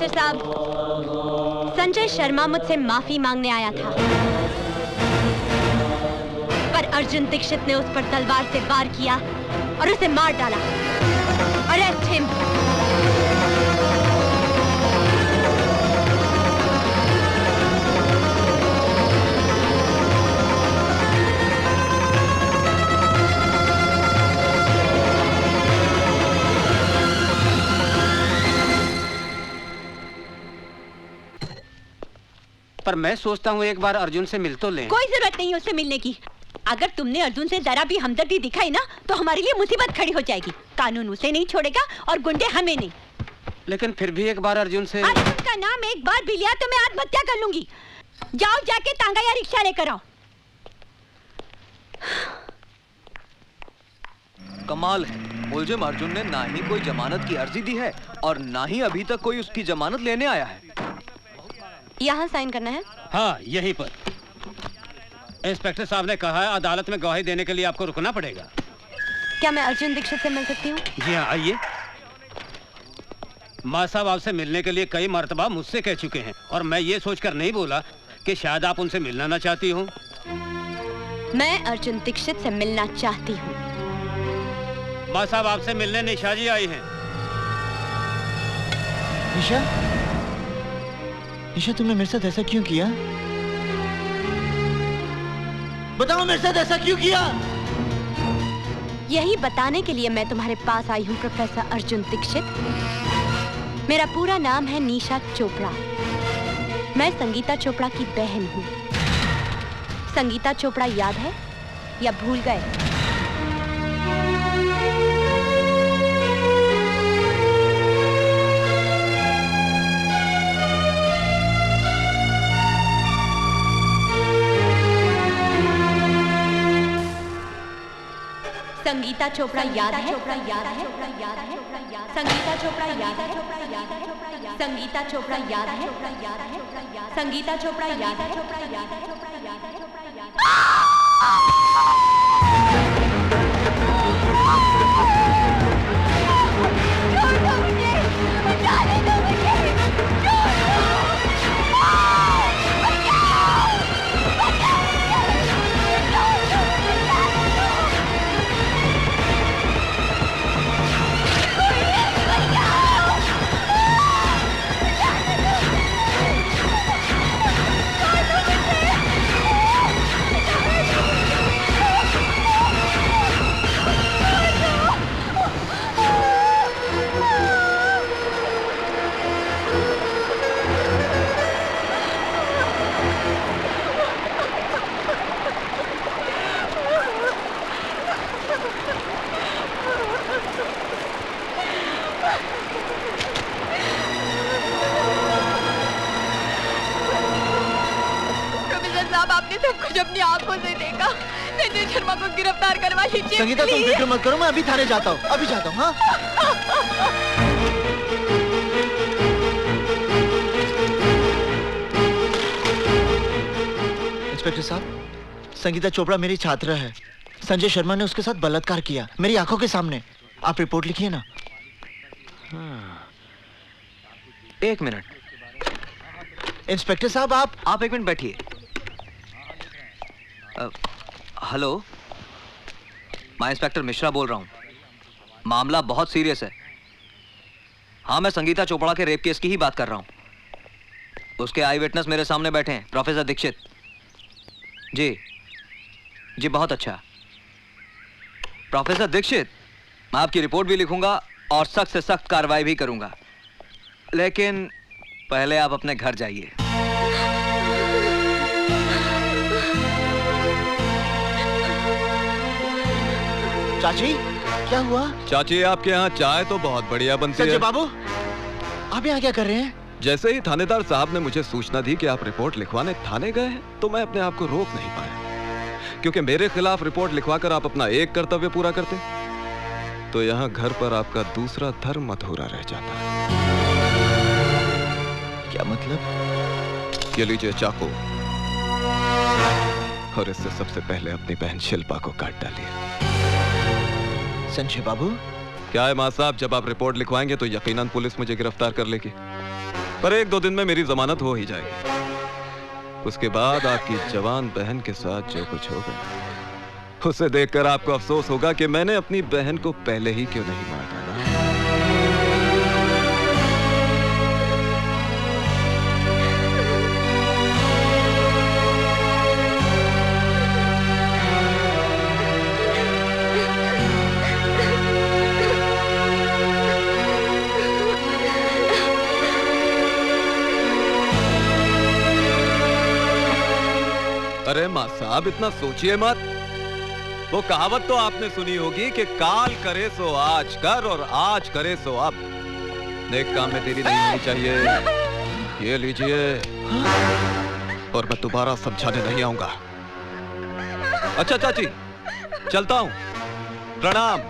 इंस्पेक्टर साहब, संजय शर्मा मुझसे माफी मांगने आया था, पर अर्जुन दीक्षित ने उस पर तलवार से वार किया और उसे मार डाला। Arrest him. पर मैं सोचता हूँ एक बार अर्जुन से मिल तो लें। कोई जरूरत नहीं उससे मिलने की। अगर तुमने अर्जुन से जरा भी हमदर्दी दिखाई ना तो हमारे लिए मुसीबत खड़ी हो जाएगी। कानून उसे नहीं छोड़ेगा और गुंडे हमें नहीं। लेकिन फिर भी एक बार अर्जुन से। अर्जुन का नाम एक बार भी लिया तो मैं आत्महत्या कर लूंगी। जाओ जाके तांगा या रिक्शा लेकर आओ। कमाल है, मुलजिम अर्जुन ने ना ही कोई जमानत की अर्जी दी है और ना ही अभी तक कोई उसकी जमानत लेने आया है। यहाँ साइन करना है? हाँ, यहीं पर। इंस्पेक्टर साहब ने कहा है अदालत में गवाही देने के लिए आपको रुकना पड़ेगा। क्या मैं अर्जुन दीक्षित से मिल सकती हूँ? जी हाँ, आइए। माँ साहब आपसे मिलने के लिए कई मर्तबा मुझसे कह चुके हैं और मैं ये सोचकर नहीं बोला कि शायद आप उनसे मिलना ना चाहती हूँ। मैं अर्जुन दीक्षित से मिलना चाहती हूँ। माँ साहब आपसे मिलने निशा जी आई हैं। निशा, निशा तुमने मेरे साथ ऐसा क्यों किया? बताओ मेरे साथ ऐसा क्यों किया? यही बताने के लिए मैं तुम्हारे पास आई हूँ प्रोफेसर अर्जुन दीक्षित। मेरा पूरा नाम है निशा चोपड़ा। मैं संगीता चोपड़ा की बहन हूँ। संगीता चोपड़ा याद है या भूल गए? संगीता चोपड़ा याद है? संगीता चोपड़ा याद है? संगीता चोपड़ा याद है? संगीता चोपड़ा याद है? सब कुछ अपनी आंखों से देखा। संजय शर्मा को गिरफ्तार करवा लीजिए। संगीता तुम फिक्र मत करो, मैं अभी थाने जाता हूँ, अभी जाता हूँ। हाँ? इंस्पेक्टर साहब, संगीता चोपड़ा मेरी छात्रा है। संजय शर्मा ने उसके साथ बलात्कार किया मेरी आंखों के सामने। आप रिपोर्ट लिखिए ना। एक मिनट। इंस्पेक्टर साहब आप एक मिनट बैठिए। हेलो, मैं इंस्पेक्टर मिश्रा बोल रहा हूँ। मामला बहुत सीरियस है। हाँ, मैं संगीता चोपड़ा के रेप केस की ही बात कर रहा हूँ। उसके आई विटनेस मेरे सामने बैठे हैं, प्रोफेसर दीक्षित। जी बहुत अच्छा। प्रोफेसर दीक्षित, मैं आपकी रिपोर्ट भी लिखूंगा और सख्त से सख्त कार्रवाई भी करूंगा, लेकिन पहले आप अपने घर जाइए। चाची, क्या हुआ? चाची, आपके यहाँ चाय तो बहुत बढ़िया बनती है। संजय बाबू, आप यहाँ क्या कर रहे हैं? जैसे ही थानेदार साहब ने मुझे सूचना दी कि आप रिपोर्ट लिखवाने थाने गए हैं, तो मैं अपने आप को रोक नहीं पाया, क्योंकि मेरे खिलाफ रिपोर्ट लिखवाकर आप अपना एक कर्तव्य पूरा करते तो यहाँ घर पर आपका दूसरा धर्म अधूरा रह जाता। क्या मतलब? ये लीजिए चाकू, और इससे सबसे पहले अपनी बहन शिल्पा को काट डालिए। संजय बाबू, क्या है मां साहब, जब आप रिपोर्ट लिखवाएंगे तो यकीनन पुलिस मुझे गिरफ्तार कर लेगी। पर 1-2 दिन में मेरी जमानत हो ही जाएगी। उसके बाद आपकी जवान बहन के साथ जो कुछ होगा उसे देखकर आपको अफसोस होगा कि मैंने अपनी बहन को पहले ही क्यों नहीं मार डाला। अरे माँ साहब, इतना सोचिए मत। वो कहावत तो आपने सुनी होगी कि काल करे सो आज कर और आज करे सो अब। नेक काम में देरी नहीं होनी चाहिए। ये लीजिए, और मैं दोबारा समझाने नहीं आऊंगा। अच्छा चाची, चलता हूं। प्रणाम।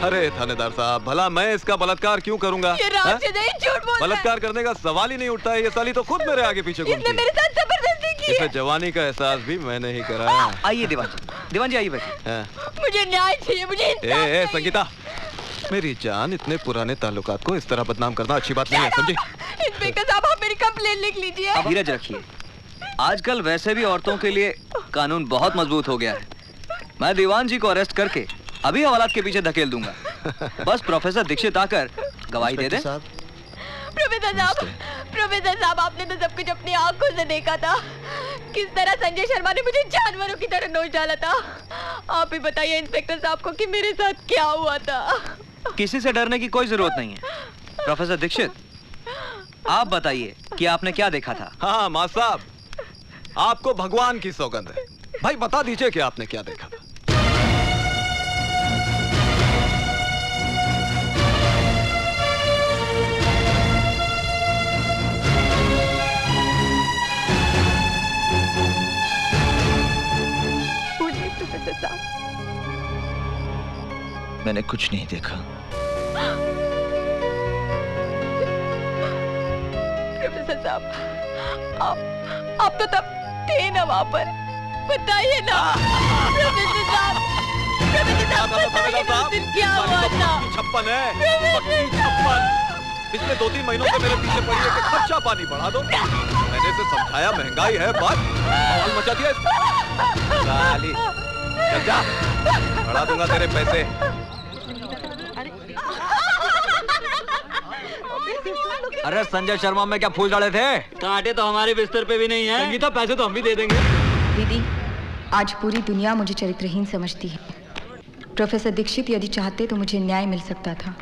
अरे थानेदार साहब, भला मैं इसका बलात्कार क्यों करूंगा? ये राज से नहीं, झूठ बोल रहा है। बलात्कार करने का सवाल ही नहीं उठता है। ये साली तो खुद मेरे आगे पीछे घूमती है। इसने मेरे साथ जबरदस्ती की है। इसे जवानी का एहसास भी मैंने ही कराया। आइए दीवान जी आइए बैठिए। मुझे न्याय चाहिए, मुझे इंसाफ चाहिए। संगीता, मेरी जान, इतने पुराने ताल्लुकात को इस तरह बदनाम करना अच्छी बात नहीं है, समझी? इंस्पेक्टर साहब, आप मेरी कंप्लेन लिख लीजिए। धीरज रखिए। आजकल वैसे भी औरतों के लिए कानून बहुत मजबूत हो गया है। मैं दीवान जी को अरेस्ट करके अभी हवालात के पीछे धकेल दूंगा। बस प्रोफेसर दीक्षित आकर गवाही दे दे। प्रोफेसर साहब, आपने तो सब कुछ अपनी आंखों से देखा था। किस तरह संजय शर्मा ने मुझे जानवरों की तरह नोच डाला था। आप ही बताइए इंस्पेक्टर साहब को कि मेरे साथ क्या हुआ था। किसी से डरने की कोई जरूरत नहीं है। प्रोफेसर दीक्षित, आप बताइए कि आपने क्या देखा था? हाँ माँ साहब, आपको भगवान की सौगंध है। भाई बता दीजिए कि आपने क्या देखा था। मैंने कुछ नहीं देखा। प्रोफेसर साहब, आप तो तब थे ना वहाँ पर, बताइए ना। प्रोफेसर साहब, बताइए ना उस दिन क्या हुआ था। 56 है, 56। पिछले 2-3 महीनों से मेरे पीछे पड़ी है कि खर्चा पानी बढ़ा दो। मैंने इसे समझाया महंगाई है, बात माहौल मचा दिया। साली, चल जा, बढ़ा दूंगा तेरे पैसे। अरे संजय शर्मा में क्या फूल डाले थे? कांटे तो हमारे बिस्तर पे भी नहीं है। संगीता, पैसे तो हम भी दे देंगे। दीदी, आज पूरी दुनिया मुझे चरित्रहीन समझती है। प्रोफेसर दीक्षित यदि चाहते तो मुझे न्याय मिल सकता था,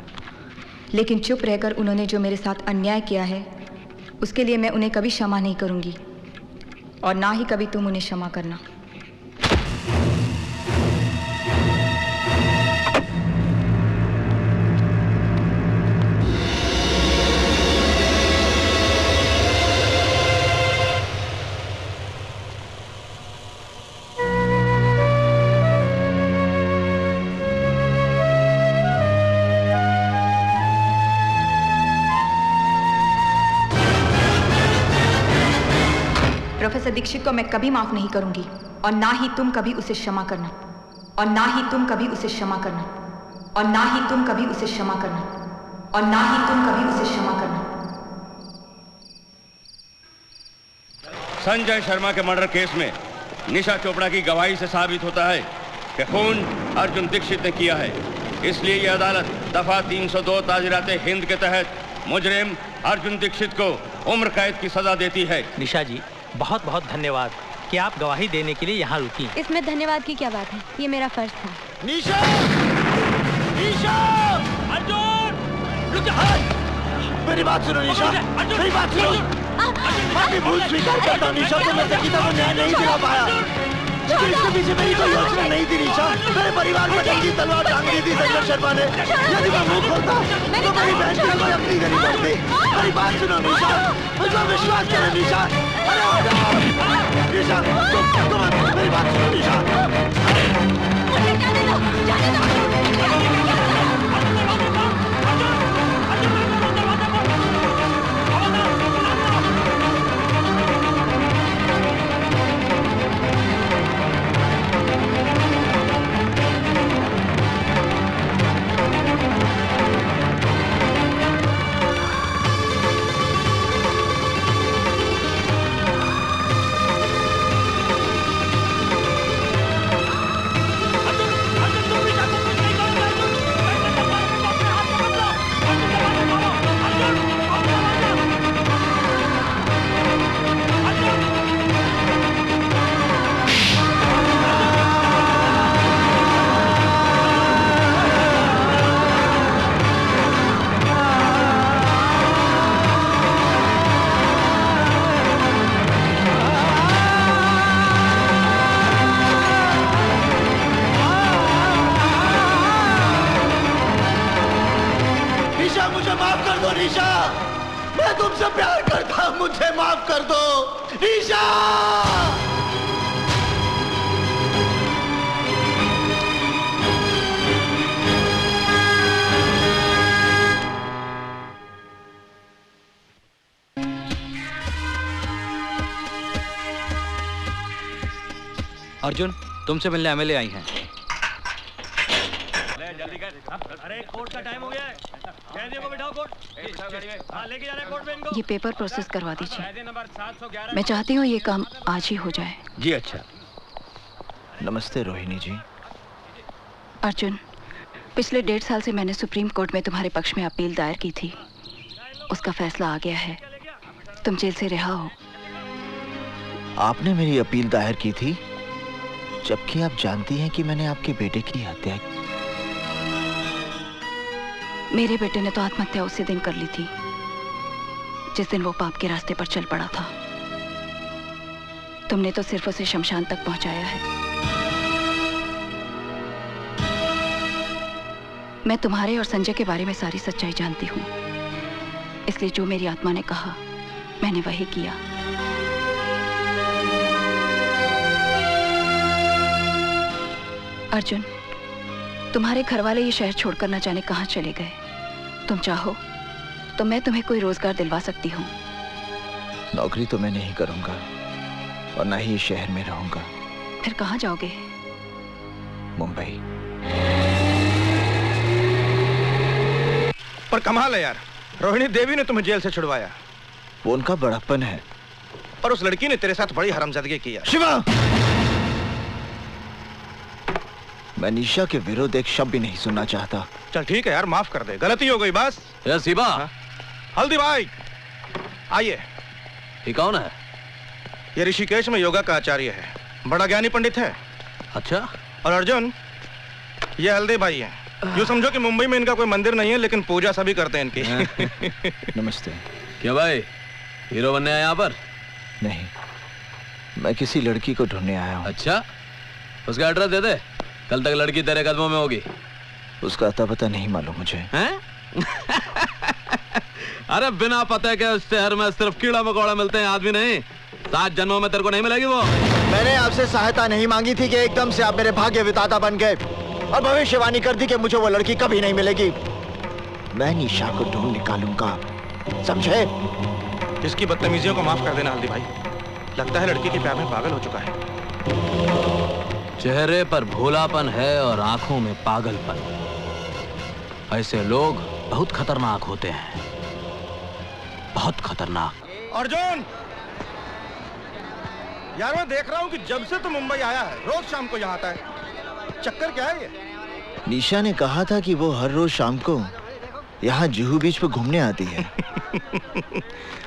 लेकिन चुप रहकर उन्होंने जो मेरे साथ अन्याय किया है उसके लिए मैं उन्हें कभी क्षमा नहीं करूंगी, और ना ही कभी तुम उन्हें क्षमा करना। प्रोफेसर दीक्षित को मैं कभी माफ नहीं करूंगी, और ना ही तुम कभी उसे क्षमा करना, और ना ही तुम कभी उसे क्षमा करना, और ना ही तुम कभी उसे क्षमा करना, और ना ही तुम कभी उसे क्षमा करना। संजय शर्मा के मर्डर केस में निशा चोपड़ा की गवाही से साबित होता है कि खून अर्जुन दीक्षित ने किया है। इसलिए यह अदालत दफा 302 ताजीराते हिंद के तहत मुजरिम अर्जुन दीक्षित को उम्र कैद की सजा देती है। निशा जी, बहुत बहुत धन्यवाद कि आप गवाही देने के लिए यहाँ रुकी। इसमें धन्यवाद की क्या बात है, ये मेरा फर्ज था। निशा! निशा! अर्जुन! रुक जा! मेरी बात सुनो निशा, मेरी बात सुनो। मैं भी भूल स्वीकार करता हूँ निशा, तो मैं संगीता को न्याय नहीं दिला पाया, लेकिन इसके पीछे मेरी कोई योजना नहीं थी निशा। मेरे परिवार पर जंगी तलवार टांग दी थी संजय शर्मा ने। यदि मैं मुंह खोलता तो मेरी बहन की कोई अपनी गली पड़ती। मेरी बात सुनो निशा, मुझे विश्वास करो निशा। निशा, तुम मेरी बात सुनो निशा। निशा, मैं तुमसे प्यार करता, मुझे माफ कर दो निशा। अर्जुन, तुमसे मिलने एमएलए आई हैं। अरे कोर्ट का टाइम हो गया है। कैदियों को बिठाओ कोर्ट। हाँ, लेके जा रहे हैं कोर्ट में इनको। ये पेपर प्रोसेस करवा दीजिए। कैदी नंबर 711। मैं चाहती हूँ ये काम आज ही हो जाए। जी अच्छा। नमस्ते रोहिणी जी। अर्जुन, पिछले 1.5 साल से मैंने सुप्रीम कोर्ट में तुम्हारे पक्ष में अपील दायर की थी। उसका फैसला आ गया है, तुम जेल से रिहा हो। आपने मेरी अपील दायर की थी, जबकि आप जानती हैं कि मैंने आपके बेटे की हत्या की। मेरे बेटे ने तो आत्महत्या उसी दिन कर ली थी जिस दिन वो पाप के रास्ते पर चल पड़ा था। तुमने तो सिर्फ उसे शमशान तक पहुंचाया है। मैं तुम्हारे और संजय के बारे में सारी सच्चाई जानती हूँ, इसलिए जो मेरी आत्मा ने कहा मैंने वही किया। अर्जुन, तुम्हारे घर वाले ये शहर छोड़कर न जाने कहां चले गए। तुम चाहो तो मैं तुम्हें कोई रोजगार दिलवा सकती हूँ। नौकरी तो मैं नहीं करूंगा और ना ही इस शहर में रहूंगा। फिर कहाँ जाओगे? मुंबई। पर कमाल है यार, रोहिणी देवी ने तुम्हें जेल से छुड़वाया। वो उनका बड़प्पन है। और उस लड़की ने तेरे साथ बड़ी हरामजादगी की है। शिवा, मैं निशा के विरुद्ध एक शब्द भी नहीं सुनना चाहता। चल ठीक है यार, माफ कर दे, गलती हो गई बस। शिवा। हल्दी भाई आइए। ये कौन है? ये ऋषिकेश में योगा का आचार्य है, बड़ा ज्ञानी पंडित है। अच्छा। और अर्जुन, ये हल्दी भाई है। यूँ समझो कि मुंबई में इनका कोई मंदिर नहीं है, लेकिन पूजा सभी करते हैं इनकी। नमस्ते। क्या भाई, हीरो बनने आया यहाँ पर? नहीं, मैं किसी लड़की को ढूंढने आया हूँ। अच्छा, उसका एड्रेस दे दे, कल तक लड़की तेरे कदमों में होगी। उसका अता पता नहीं मालूम मुझे। हैं? अरे बिना पते के उस शहर में सिर्फ कीड़ा मकोड़ा मिलते हैं, आदमी नहीं। 7 जन्मों में तेरे को नहीं मिलेगी वो। मैंने आपसे सहायता नहीं मांगी थी कि एकदम से आप मेरे भाग्य विधाता बन गए और भविष्यवाणी कर दी कि मुझे वो लड़की कभी नहीं मिलेगी। मैं निशा को ढूंढ निकालूंगा, समझे? इसकी बदतमीजियों को माफ कर देना हल्दी भाई। लगता है लड़की के प्यार में पागल हो चुका है। चेहरे पर भोलापन है और आंखों में पागलपन। ऐसे लोग बहुत खतरनाक होते हैं, बहुत खतरनाक। अर्जुन यार, मैं देख रहा हूँ कि जब से तू मुंबई आया है रोज शाम को यहाँ आता है। चक्कर क्या है ये? निशा ने कहा था कि वो हर रोज शाम को यहाँ जुहू बीच पे घूमने आती है।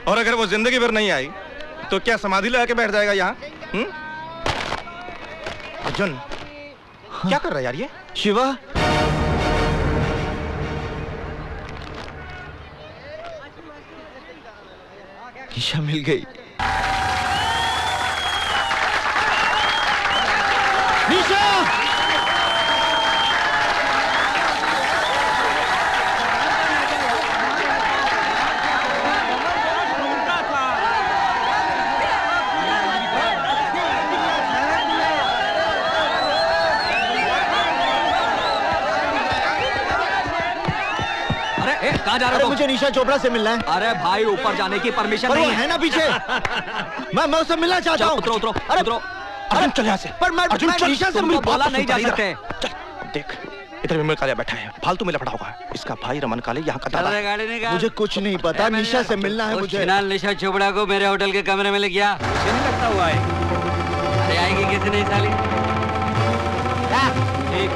और अगर वो जिंदगी भर नहीं आई तो क्या समाधि लगा के बैठ जाएगा यहाँ? अर्जुन, क्या कर रहा है यार ये? शिवा, निशा मिल गई। निशा! कहाँ जा रहे हो? मुझे निशा चोपड़ा से मिलना है। अरे भाई, ऊपर जाने की परमिशन नहीं है ना पीछे। मैं उससे मिलना चाहता हूँ। उतरो उतरो अरे उतरो। अर्जुन चल यहाँ से। पर मैं निशा से मिल बोला नहीं जा सकते। चल देख, इधर विमल कालिया बैठा है, फालतू में लफड़ा होगा। इसका भाई रमन काले यहाँ का दादा है। मुझे कुछ नहीं पता, निशा से मिलना है मुझे। निशा चोपड़ा को मेरे होटल के कमरे में ले गया। मुझे नहीं लगता हुआ है। अरे आएगी कैसे नहीं साली? ठीक।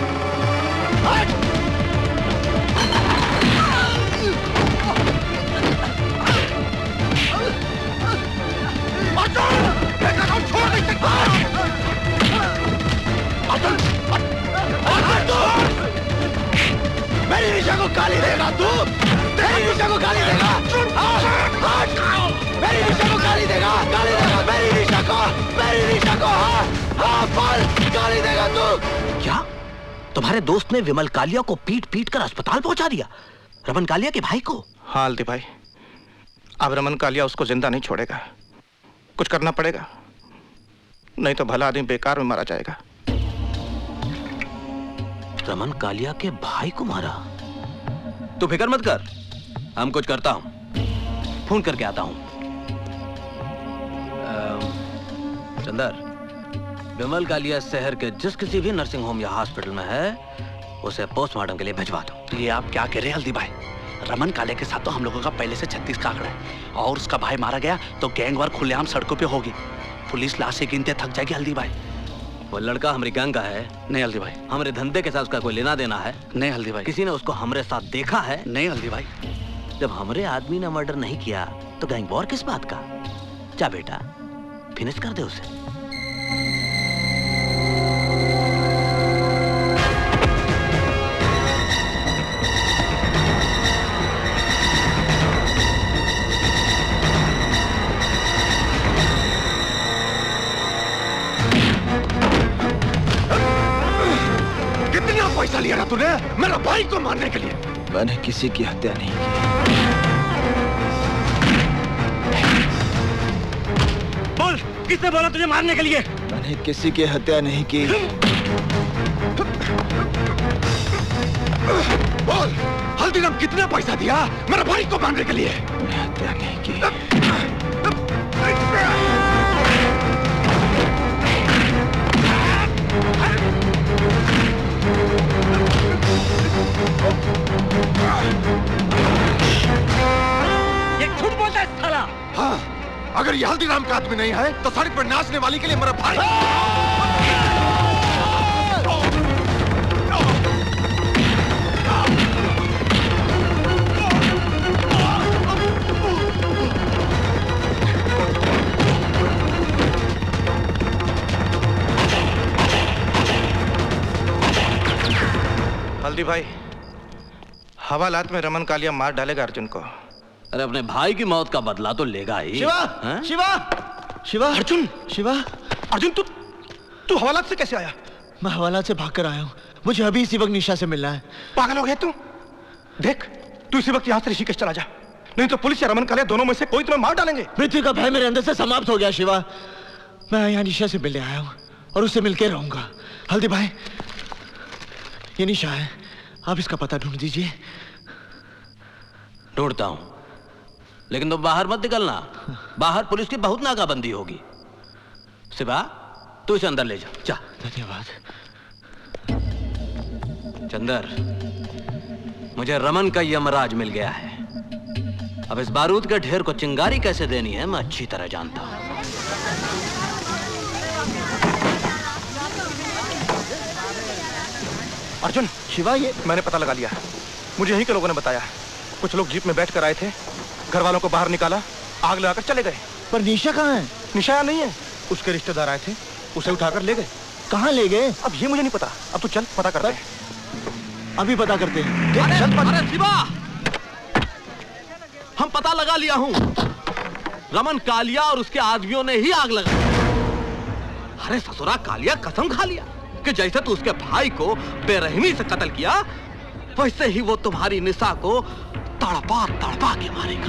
मेरी निशा को गाली देगा तू? मेरी निशा को गाली देगा? मेरी निशा को गाली देगा? गाली देगा मेरी निशा को? मेरी निशा को गाली देगा तू? क्या तुम्हारे दोस्त ने विमल कालिया को पीट पीट कर अस्पताल पहुंचा दिया? रमन कालिया के भाई को? हाँ हल्दी भाई, अब रमन कालिया उसको जिंदा नहीं छोड़ेगा, कुछ करना पड़ेगा, नहीं तो भला आदमी बेकार में मारा जाएगा। रमन कालिया के भाई को मारा? तू फिक्र मत कर, हम कुछ करता हूं, फोन करके आता हूं। चंदर, विमल कालिया शहर के जिस किसी भी नर्सिंग होम या हॉस्पिटल में है, उसे पोस्टमार्टम के लिए भिजवा दो। ये आप क्या कह रहे हैं हल्दी भाई? रमन कालिया के साथ तो हम लोगों का पहले से 36 का आंकड़ा है, और उसका भाई मारा गया तो गैंग वार खुलेआम सड़कों पे होगी, पुलिस लाशें गिनते थक जाएगी हल्दी भाई। वो लड़का हमारी गैंग का है? नहीं हल्दी भाई। हमारे धंधे के साथ उसका कोई लेना देना है? नहीं हल्दी भाई। किसी ने उसको हमारे साथ देखा है? नहीं हल्दी भाई। जब हमारे आदमी ने मर्डर नहीं किया तो गैंग वॉर किस बात का? जा बेटा, फिनिश कर दे उसे। कितना पैसा लिया ना तूने मेरा भाई को मारने के लिए? मैंने किसी की हत्या नहीं की। बोल, किसने बोला तुझे मारने के लिए? मैंने किसी की हत्या नहीं की। बोल, हल्दीराम कितना पैसा दिया मेरा भाई को मारने के लिए? मैंने हत्या नहीं की। ये झूठ बोलता है साला। हाँ, अगर ये हल्दीराम का आदमी नहीं है तो सड़क पर नाचने वाली के लिए मेरा भाई। हल्दी भाई, हवालात में रमन कालिया मार डालेगा अर्जुन को। अरे अपने भाई की मौत का बदला तो लेगा ही। शिवा, शिवा, शिवा, अर्जुन, शिवा, अर्जुन तू हवालात से कैसे आया? मैं हवालात से भागकर आया हूँ, मुझे अभी इसी वक्त निशा से मिलना है। पागल हो गया तू? देख, तू इसी वक्त यहाँ से ऋषिकेश चला जा, नहीं तो पुलिस या रमन कालिया दोनों में से कोई तुम्हें मार डालेंगे। मृत्यु का भय मेरे अंदर से समाप्त हो गया शिवा। मैं यहाँ निशा से मिलने आया हूँ और उससे मिलकर रहूंगा। हल्दी भाई, ये निशा है, आप इसका पता ढूंढ दीजिए। ढूंढता हूं, लेकिन तुम बाहर मत निकलना, बाहर पुलिस की बहुत नाकाबंदी होगी। सिवा, तू इसे अंदर ले जा। जा। धन्यवाद। चंदर, मुझे रमन का यमराज मिल गया है। अब इस बारूद के ढेर को चिंगारी कैसे देनी है मैं अच्छी तरह जानता हूं। अर्जुन, शिवा, ये मैंने पता लगा लिया, मुझे यहीं के लोगों ने बताया। कुछ लोग जीप में बैठ कर आए थे, घर वालों को बाहर निकाला, आग लगाकर चले गए। पर निशा कहाँ है? निशा यहाँ नहीं है, उसके रिश्तेदार आए थे, उसे उठाकर ले गए। कहाँ ले गए? अब ये मुझे नहीं पता, अब तू चल पता करते हैं। अभी पता करते हैं। अरे शिवा, हम पता लगा लिया हूं, रमन कालिया और उसके आदमियों ने ही आग लगाई। अरे ससुरा कालिया कसम खा लिया कि जैसे तू उसके भाई को बेरहमी से कत्ल किया, वैसे ही वो तुम्हारी निशा को तड़पा तड़पा के मारेगा।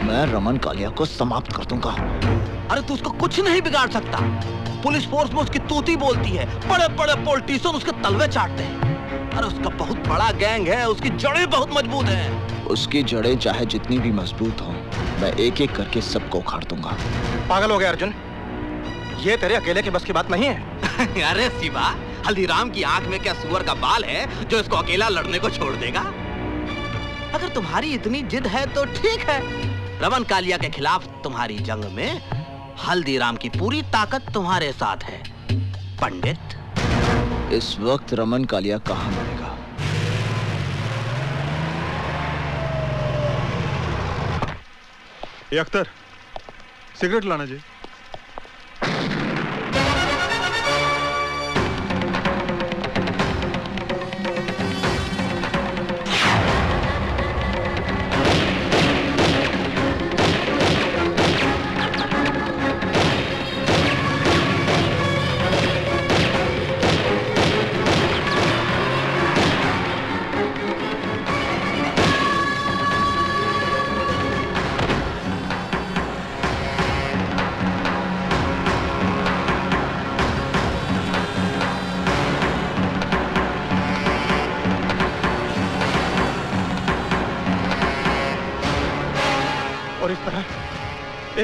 मैं रमन कालिया को समाप्त कर दूंगा। अरे तू उसको कुछ नहीं बिगाड़ सकता, पुलिस फोर्स में उसकी तूती बोलती है, बड़े बड़े पॉलिटिशियन उसके तलवे चाटते हैं। अरे उसका बहुत बड़ा गैंग है, उसकी जड़ें बहुत मजबूत हैं। उसकी जड़ें चाहे जितनी भी मजबूत हों, मैं एक एक करके सबको उखाड़ दूंगा। पागल हो गया अर्जुन, ये तेरे अकेले के बस की बात नहीं है। अरे शिवा, हल्दीराम की आंख में क्या सुअर का बाल है जो इसको अकेला लड़ने को छोड़ देगा? अगर तुम्हारी इतनी जिद है तो ठीक है, रमन कालिया के खिलाफ तुम्हारी जंग में हल्दीराम की पूरी ताकत तुम्हारे साथ है। पंडित, इस वक्त रमन कालिया कहाँ मरेगा? ये अख्तर, सिगरेट लाना जी।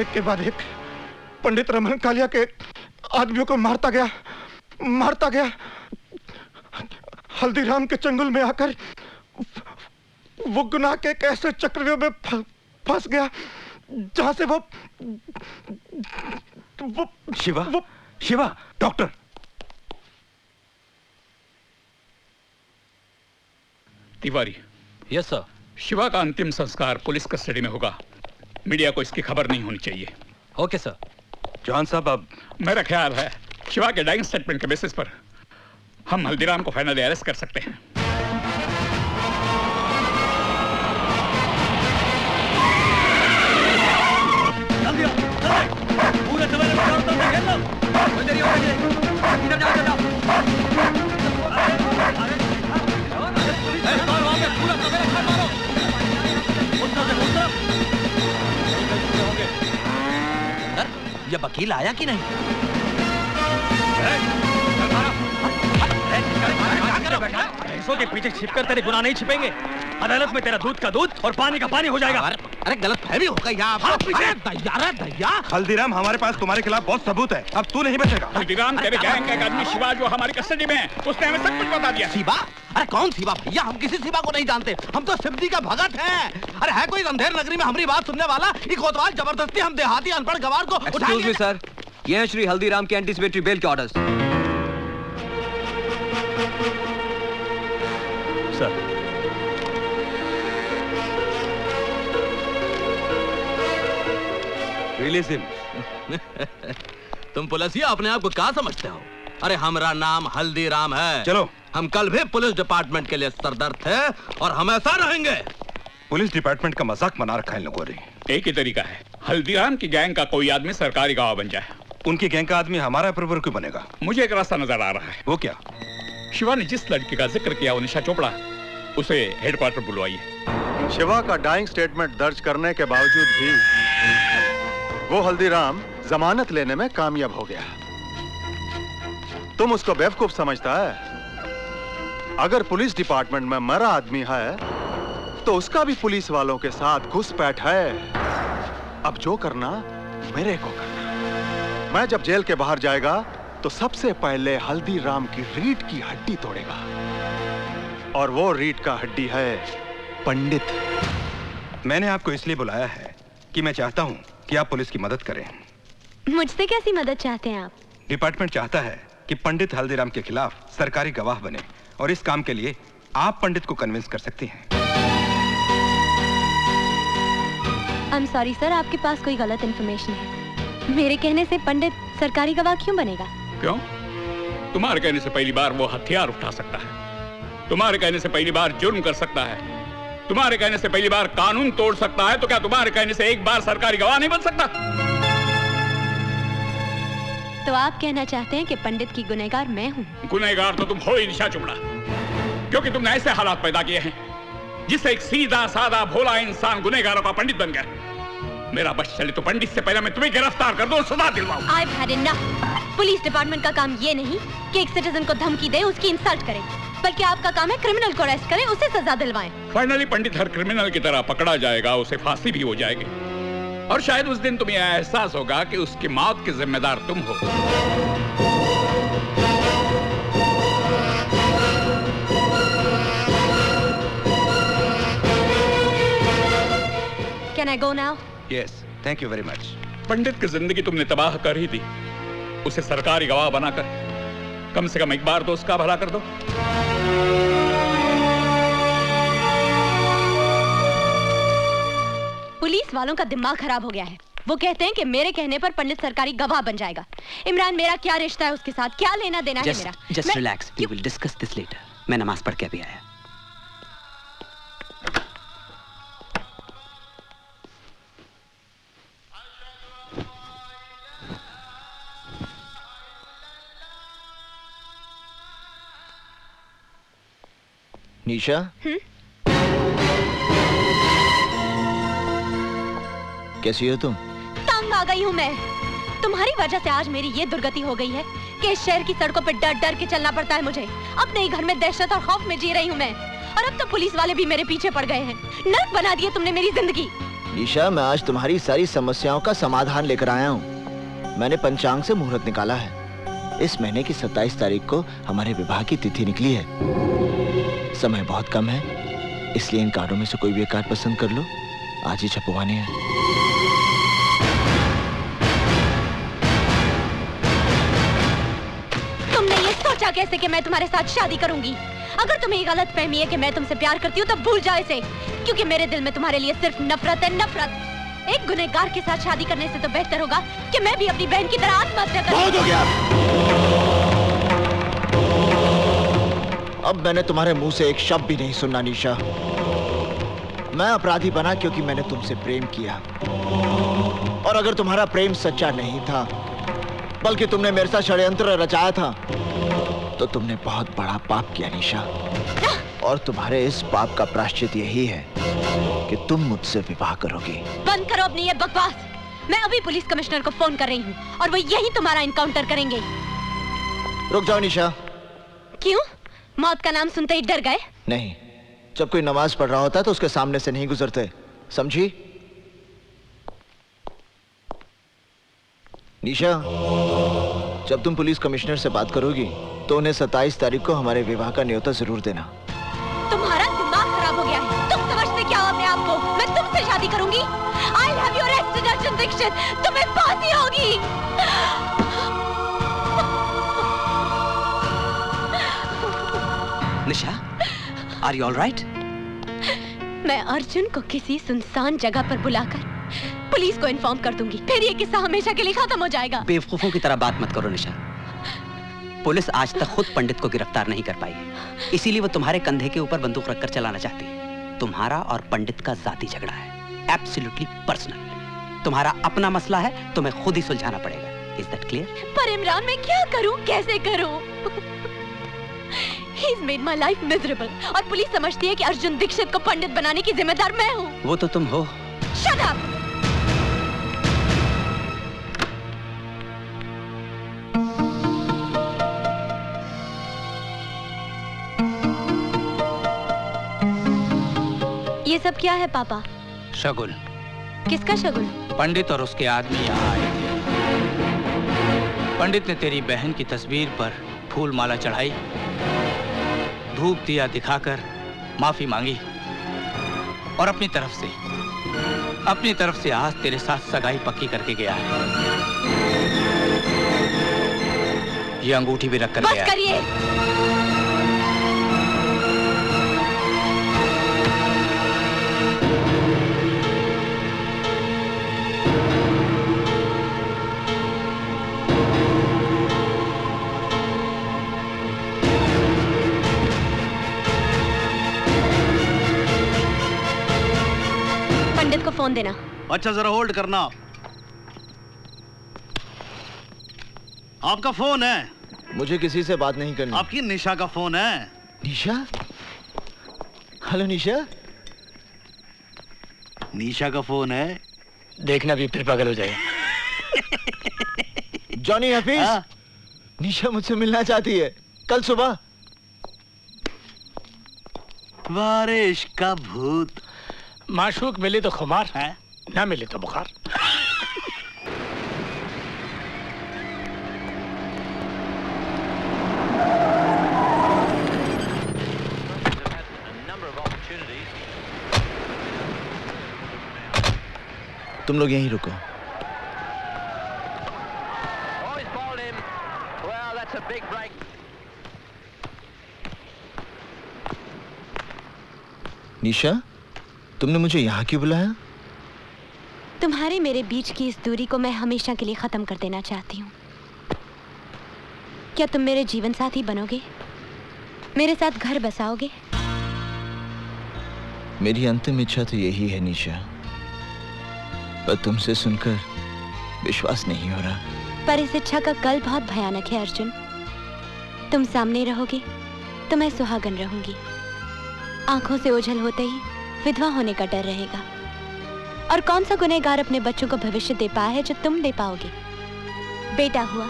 एक के बाद एक पंडित रमन कालिया के आदमियों को मारता गया। हल्दीराम के चंगुल में आकर वो गुनाह के एक ऐसे चक्रव्यूह में फंस गया जहां से वो Shiva doctor. Tiwari. Yes sir. Shiva का अंतिम संस्कार पुलिस कस्टडी में होगा। मीडिया को इसकी खबर नहीं होनी चाहिए। Okay sir. जॉन साहब, अब मेरा ख्याल है शिवा के डाइंग स्टेटमेंट के बेसिस पर हम हल्दीराम को फाइनली अरेस्ट कर सकते हैं। पूरे सवेरे में चारों तरफ घेर लो। इधर जाओ, इधर जाओ। पूरा सवेरे खा मारो। ये वकील आया कि नहीं? भैंसों के पीछे छिपकर तेरे गुनाह नहीं छिपेंगे। अदालत में तेरा दूध का दूध और पानी का पानी हो जाएगा। अरे गलत फहमी हो गई यहाँ। हल्दीराम, हमारे पास तुम्हारे खिलाफ बहुत सबूत है, अब तू नहीं बचेगा। हल्दीराम तेरे गैंग का एक आदमी शिवा जो हमारी कस्टडी में है, उसने हमें सब कुछ बता दिया। शिवा? अरे कौन शिवा भैया? हम किसी शिवा को नहीं जानते। हम तो शिवजी का भगत हैं। अरे है कोई अंधेर नगरी में हमारी बात सुनने वाला? एक कोतवाल जबरदस्ती हम देहाती अनपढ़ गवार को एक्सक्यूज मी सर, ये हैं श्री हल्दीराम के एंटीसिपेटरी बेल के ऑर्डर्स। Sir, release him. तुम पुलिसिया अपने आप को क्या समझते हो? अरे हमारा नाम हल्दीराम है। चलो। हम कल भी पुलिस डिपार्टमेंट के लिए सरदर्द थे और हमेशा रहेंगे। पुलिस डिपार्टमेंट का मजाक बना रखा है इन लोगों ने। एक ही तरीका है, हल्दीराम की गैंग का कोई आदमी सरकारी गवाह बन जाए। उनकी गैंग का आदमी हमारा अप्रूवर क्यों बनेगा? मुझे एक रास्ता नजर आ रहा है। वो क्या? शिवा ने जिस लड़की का जिक्र किया, वो निशा चोपड़ा, उसे हेडक्वार्टर बुलवाइए। शिवा का डाइंग स्टेटमेंट दर्ज करने के बावजूद भी वो हल्दीराम जमानत लेने में कामयाब हो गया। तुम उसको बेवकूफ समझता है? अगर पुलिस डिपार्टमेंट में मरा आदमी है तो उसका भी पुलिस वालों के साथ घुसपैठ है। अब जो करना मेरे को करना। मैं जब जेल के बाहर जाएगा तो सबसे पहले हल्दीराम की रीढ़ की हड्डी तोड़ेगा, और वो रीढ़ का हड्डी है पंडित। मैंने आपको इसलिए बुलाया है कि मैं चाहता हूं कि आप पुलिस की मदद करें। मुझसे कैसी मदद चाहते हैं आप? डिपार्टमेंट चाहता है कि पंडित हल्दीराम के खिलाफ सरकारी गवाह बने, और इस काम के लिए आप पंडित को कन्विंस कर सकती हैं। I'm sorry सर, आपके पास कोई गलत इन्फॉर्मेशन है। मेरे कहने से पंडित सरकारी गवाह क्यों बनेगा? क्यों? तुम्हारे कहने से पहली बार वो हथियार उठा सकता है, तुम्हारे कहने से पहली बार जुर्म कर सकता है, तुम्हारे कहने से पहली बार कानून तोड़ सकता है, तो क्या तुम्हारे कहने से एक बार सरकारी गवाह नहीं बन सकता? तो आप कहना चाहते हैं कि पंडित की गुनहगार मैं हूँ? गुनहगार तो तुम हो ही निशा चोपड़ा, क्योंकि तुमने ऐसे हालात पैदा किए हैं जिससे एक सीधा साधा भोला इंसान गुनहगारों का पंडित बन गया। मेरा बस चले तो पंडित से पहले मैं तुम्हें गिरफ्तार कर दूं, सजा दिलवाऊं। I've had enough। Police department का काम ये नहीं कि एक सिटीजन को धमकी दे, उसकी इंसल्ट करे, बल्कि आपका काम है क्रिमिनल को अरेस्ट करें, उसे सजा दिलवाएं। फाइनली पंडित हर क्रिमिनल की तरह पकड़ा जाएगा, उसे फांसी भी हो जाएगी, और शायद उस दिन तुम्हें एहसास होगा कि उसकी मौत के जिम्मेदार तुम हो। Can I go now? Yes, thank you very much. पंडित की जिंदगी तुमने तबाह कर ही दी, उसे सरकारी गवाह बनाकर कम से कम एक बार तो उसका भला कर दो। पुलिस वालों का दिमाग खराब हो गया है। वो कहते हैं कि मेरे कहने पर पंडित सरकारी गवाह बन जाएगा। इमरान, मेरा क्या रिश्ता है उसके साथ? क्या लेना देना है मेरा? Just relax. We will discuss this later. मैं नमाज पढ़ के अभी आया। निशा, कैसी हो तुम? तंग आ गई हूँ मैं। तुम्हारी वजह से आज मेरी ये दुर्गति हो गई है कि इस शहर की सड़कों पर डर डर के चलना पड़ता है मुझे। अपने ही घर में दहशत और खौफ में जी रही हूँ मैं, और अब तो पुलिस वाले भी मेरे पीछे पड़ गए हैं। नर्क बना दिया तुमने मेरी जिंदगी। निशा, मैं आज तुम्हारी सारी समस्याओं का समाधान लेकर आया हूँ। मैंने पंचांग से मुहूर्त निकाला है। इस महीने की 27 तारीख को हमारे विवाह की तिथि निकली है। समय बहुत कम है, इसलिए इन कार्डों में से कोई भी एक कार्ड पसंद कर लो। आज ही छपवाने हैं। तुमने ये सोचा कैसे कि मैं तुम्हारे साथ शादी करूंगी? अगर तुम्हें ये गलत फहमी है कि मैं तुमसे प्यार करती हूँ तो भूल जाओ इसे, क्योंकि मेरे दिल में तुम्हारे लिए सिर्फ नफरत है, नफरत। एक गुनहगार के साथ शादी करने से तो बेहतर होगा कि मैं भी अपनी बहन की तरह आत्महत्या करूं। बहुत हो गया। अब मैंने तुम्हारे मुंह से एक शब्द भी नहीं सुनना निशा। मैं अपराधी बना क्योंकि मैंने तुमसे प्रेम किया, और अगर तुम्हारा प्रेम सच्चा नहीं था बल्कि तुमने मेरे साथ षड्यंत्र रचाया था तो तुमने बहुत बड़ा पाप किया निशा। और तुम्हारे इस पाप का प्रायश्चित यही है कि तुम मुझसे विवाह करोगी। बंद करो अपनी ये बकवास। मैं अभी पुलिस कमिश्नर को फोन कर रही हूँ और वो यही तुम्हारा इनकाउंटर करेंगे। रुक जाओ निशा। क्यों? मौत का नाम सुनते ही डर गए? नहीं, जब कोई नमाज पढ़ रहा होता है तो उसके सामने से नहीं गुजरते, समझी? निशा, जब तुम पुलिस कमिश्नर से बात करोगी तो उन्हें 27 तारीख को हमारे विवाह का न्योता जरूर देना। तुम्हारा दिमाग खराब हो गया है। तुम समझते क्या हो अपने आप को? मैं तुमसे शादी करूंगी। I'll have you arrested, Arjun Dixit. तुम्हें फांसी होगी। निशा, are you all right? मैं अर्जुन को किसी सुनसान जगह पर बुलाकर पुलिस को इन्फॉर्म कर दूंगी, फिर ये किस्सा हमेशा के लिए खत्म हो जाएगा। बेवकूफों की तरह बात मत करो निशा। पुलिस आज तक खुद पंडित को गिरफ्तार नहीं कर पाई, इसीलिए वो तुम्हारे कंधे के ऊपर बंदूक रखकर चलाना चाहती है। तुम्हारा और पंडित का जाती झगड़ा है, एब्सोल्युटली पर्सनल। तुम्हारा अपना मसला है, तुम्हें खुद ही सुलझाना पड़ेगा। Is that clear? पर इमरान, मैं क्या करूं, कैसे करूं? He's made my life miserable, और पुलिस समझती है कि अर्जुन दीक्षित को पंडित बनाने की जिम्मेदार मैं हूँ। वो तो तुम हो। Shut up! ये सब क्या है पापा? शगुन। किसका शगुन? पंडित और उसके आदमी यहाँ आए थे। पंडित ने तेरी बहन की तस्वीर पर फूल माला चढ़ाई, धूप दिया दिखाकर माफी मांगी, और अपनी तरफ से आज तेरे साथ सगाई पक्की करके गया है। ये अंगूठी भी रख कर गया है। बस करिए। पंडित को फोन देना। अच्छा, जरा होल्ड करना। आपका फोन है? मुझे किसी से बात नहीं करनी। आपकी निशा का फोन है। निशा? हेलो निशा। निशा का फोन है। देखना भी फिर पागल हो जाए। जॉनी हफीज, निशा मुझसे मिलना चाहती है कल सुबह। बारिश का भूत। माशूक मिले तो खुमार है, ना मिले तो बुखार। तुम लोग यहीं रुको। निशा, तुमने मुझे यहाँ क्यों बुलाया? तुम्हारे मेरे बीच की इस दूरी को मैं हमेशा के लिए खत्म कर देना चाहती हूँ। क्या तुम मेरे जीवन साथी बनोगे? मेरे साथ घर बसाओगे? मेरी अंतिम इच्छा तो यही है निशा, पर तुमसे सुनकर विश्वास नहीं हो रहा। पर इस इच्छा का कल बहुत भयानक है अर्जुन। तुम सामने रहोगे तो मैं सुहागन रहूंगी। आंखों से ओझल होते ही विधवा होने का डर रहेगा। और कौन सा गुनहगार अपने बच्चों को भविष्य दे पाया है जो तुम दे पाओगे? बेटा हुआ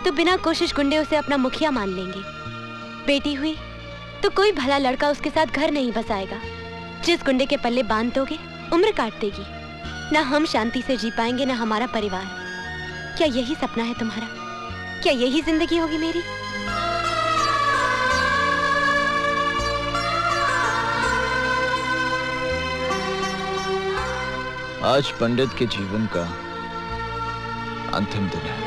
तो बिना कोशिश गुंडे उसे अपना मुखिया मान लेंगे। बेटी हुई तो कोई भला लड़का उसके साथ घर नहीं बसाएगा। जिस गुंडे के पल्ले बांध दोगे उम्र काट देगी। ना हम शांति से जी पाएंगे ना हमारा परिवार। क्या यही सपना है तुम्हारा? क्या यही जिंदगी होगी मेरी? आज पंडित के जीवन का अंतिम दिन है।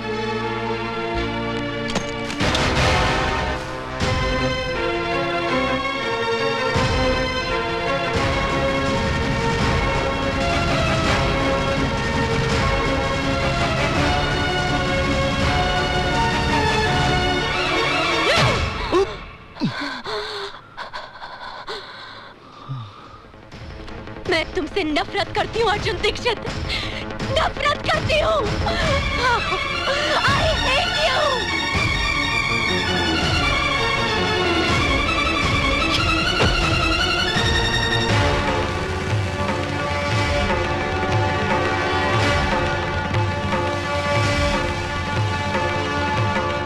मैं तुमसे नफरत करती हूँ अर्जुन दीक्षित, नफरत करती हूँ। I hate you।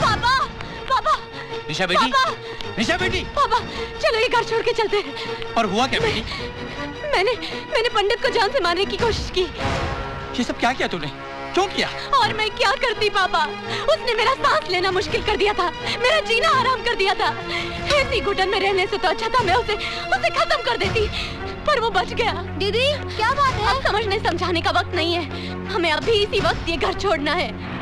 पापा, पापा, निशा बेटी, निशा बेटी, पापा, चलो ये घर छोड़ के चलते हैं। और हुआ क्या बेटी? मैंने पंडित को जान से मारने की कोशिश की। ये सब क्या किया तूने? क्यों किया? और मैं क्या करती पापा? उसने मेरा सांस लेना मुश्किल कर दिया था, मेरा जीना आराम कर दिया था। ऐसी घुटन में रहने से तो अच्छा था मैं उसे खत्म कर देती, पर वो बच गया। दीदी क्या बात है? अब समझने समझाने का वक्त नहीं है, हमें अभी इसी वक्त ये घर छोड़ना है।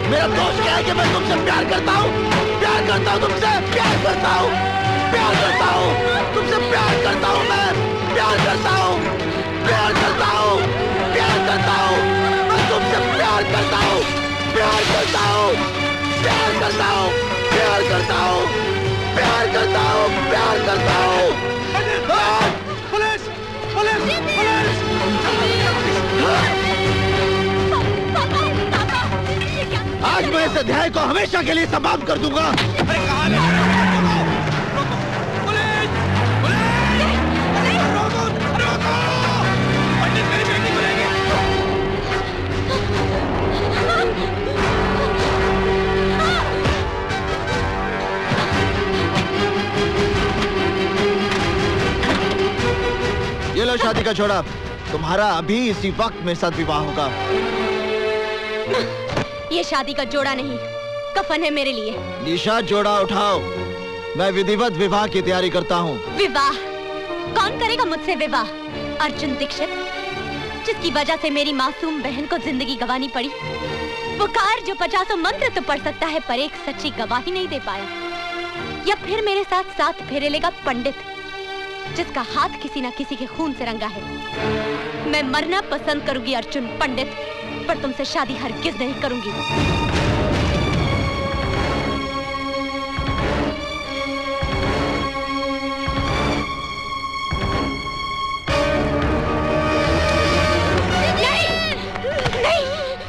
मेरा दोष क्या है कि मैं तुमसे प्यार करता हूँ तुमसे प्यार करता हूँ तुमसे प्यार करता हूँ मैं प्यार करता हूँ मैं तुमसे प्यार करता हूँ पुलिस, पुलिस, पुलिस! आज मैं इस अध्याय को हमेशा के लिए समाप्त कर दूंगा। ये लो शादी का जोड़ा, तुम्हारा अभी इसी वक्त मेरे साथ विवाह होगा। ये शादी का जोड़ा नहीं, कफन है मेरे लिए। निशा, जोड़ा उठाओ, मैं विधिवत विवाह की तैयारी करता हूँ। विवाह? कौन करेगा मुझसे विवाह? अर्जुन दीक्षित, जिसकी वजह से मेरी मासूम बहन को जिंदगी गंवानी पड़ी। वो कार जो 50 मंत्र तो पढ़ सकता है पर एक सच्ची गवाही नहीं दे पाया। या फिर मेरे साथ साथ फेरे लेगा पंडित, जिसका हाथ किसी ना किसी के खून से रंगा है। मैं मरना पसंद करूंगी अर्जुन पंडित, पर तुमसे शादी हरगिज नहीं करूंगी।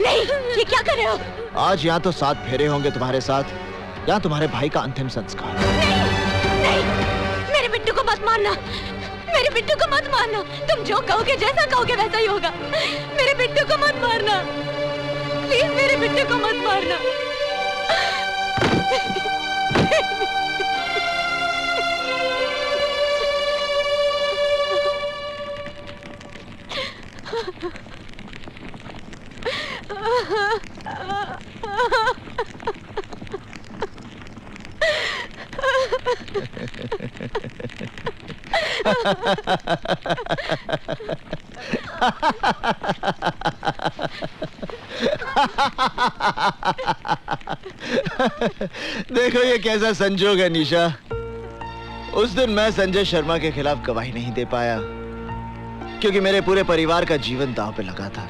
नहीं, ये क्या कर रहे हो? आज या तो 7 फेरे होंगे तुम्हारे साथ, या तुम्हारे भाई का अंतिम संस्कार। नहीं, मेरे बिट्टू को मत मारना, मेरे बिट्टू को मत मारना। तुम जो कहोगे, जैसा कहोगे वैसा ही होगा। मेरे बिट्टू को मत मारना, प्लीज मेरे बिट्टू को मत मारना। देखो ये कैसा संजोग है निशा। उस दिन मैं संजय शर्मा के खिलाफ गवाही नहीं दे पाया क्योंकि मेरे पूरे परिवार का जीवन दांव पे लगा था,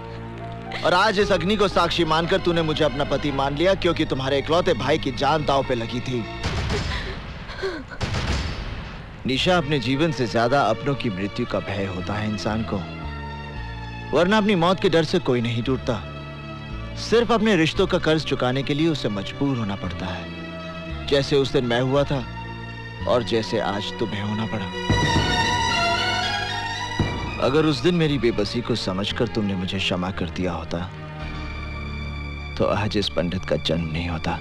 और आज इस अग्नि को साक्षी मानकर तूने मुझे अपना पति मान लिया क्योंकि तुम्हारे इकलौते भाई की जान दांव पे लगी थी। निशा, अपने जीवन से ज्यादा अपनों की मृत्यु का भय होता है इंसान को, वरना अपनी मौत के डर से कोई नहीं टूटता। सिर्फ अपने रिश्तों का कर्ज चुकाने के लिए उसे मजबूर होना पड़ता है, जैसे उस दिन मैं हुआ था और जैसे आज तुम्हें होना पड़ा। अगर उस दिन मेरी बेबसी को समझकर तुमने मुझे क्षमा कर दिया होता तो आज इस पंडित का जन्म नहीं होता।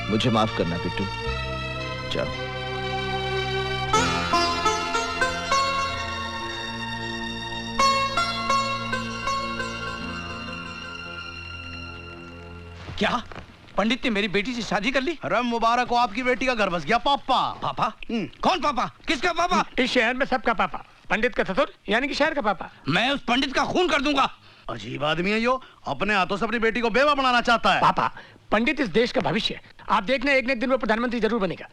मुझे माफ करना बिट्टू, जाओ। क्या पंडित ने मेरी बेटी से शादी कर ली? अरे मुबारक हो, आपकी बेटी का घर बस गया। पापा? पापा? कौन पापा? किसका पापा? इस शहर में सबका पापा, पंडित का ससुर यानी कि शहर का पापा। मैं उस पंडित का खून कर दूंगा। अजीब आदमी है यो, अपने हाथों से अपनी बेटी को बेवा बनाना चाहता है। पापा, पंडित इस देश का भविष्य है। आप देखना एक न एक दिन वो प्रधानमंत्री जरूर बनेगा।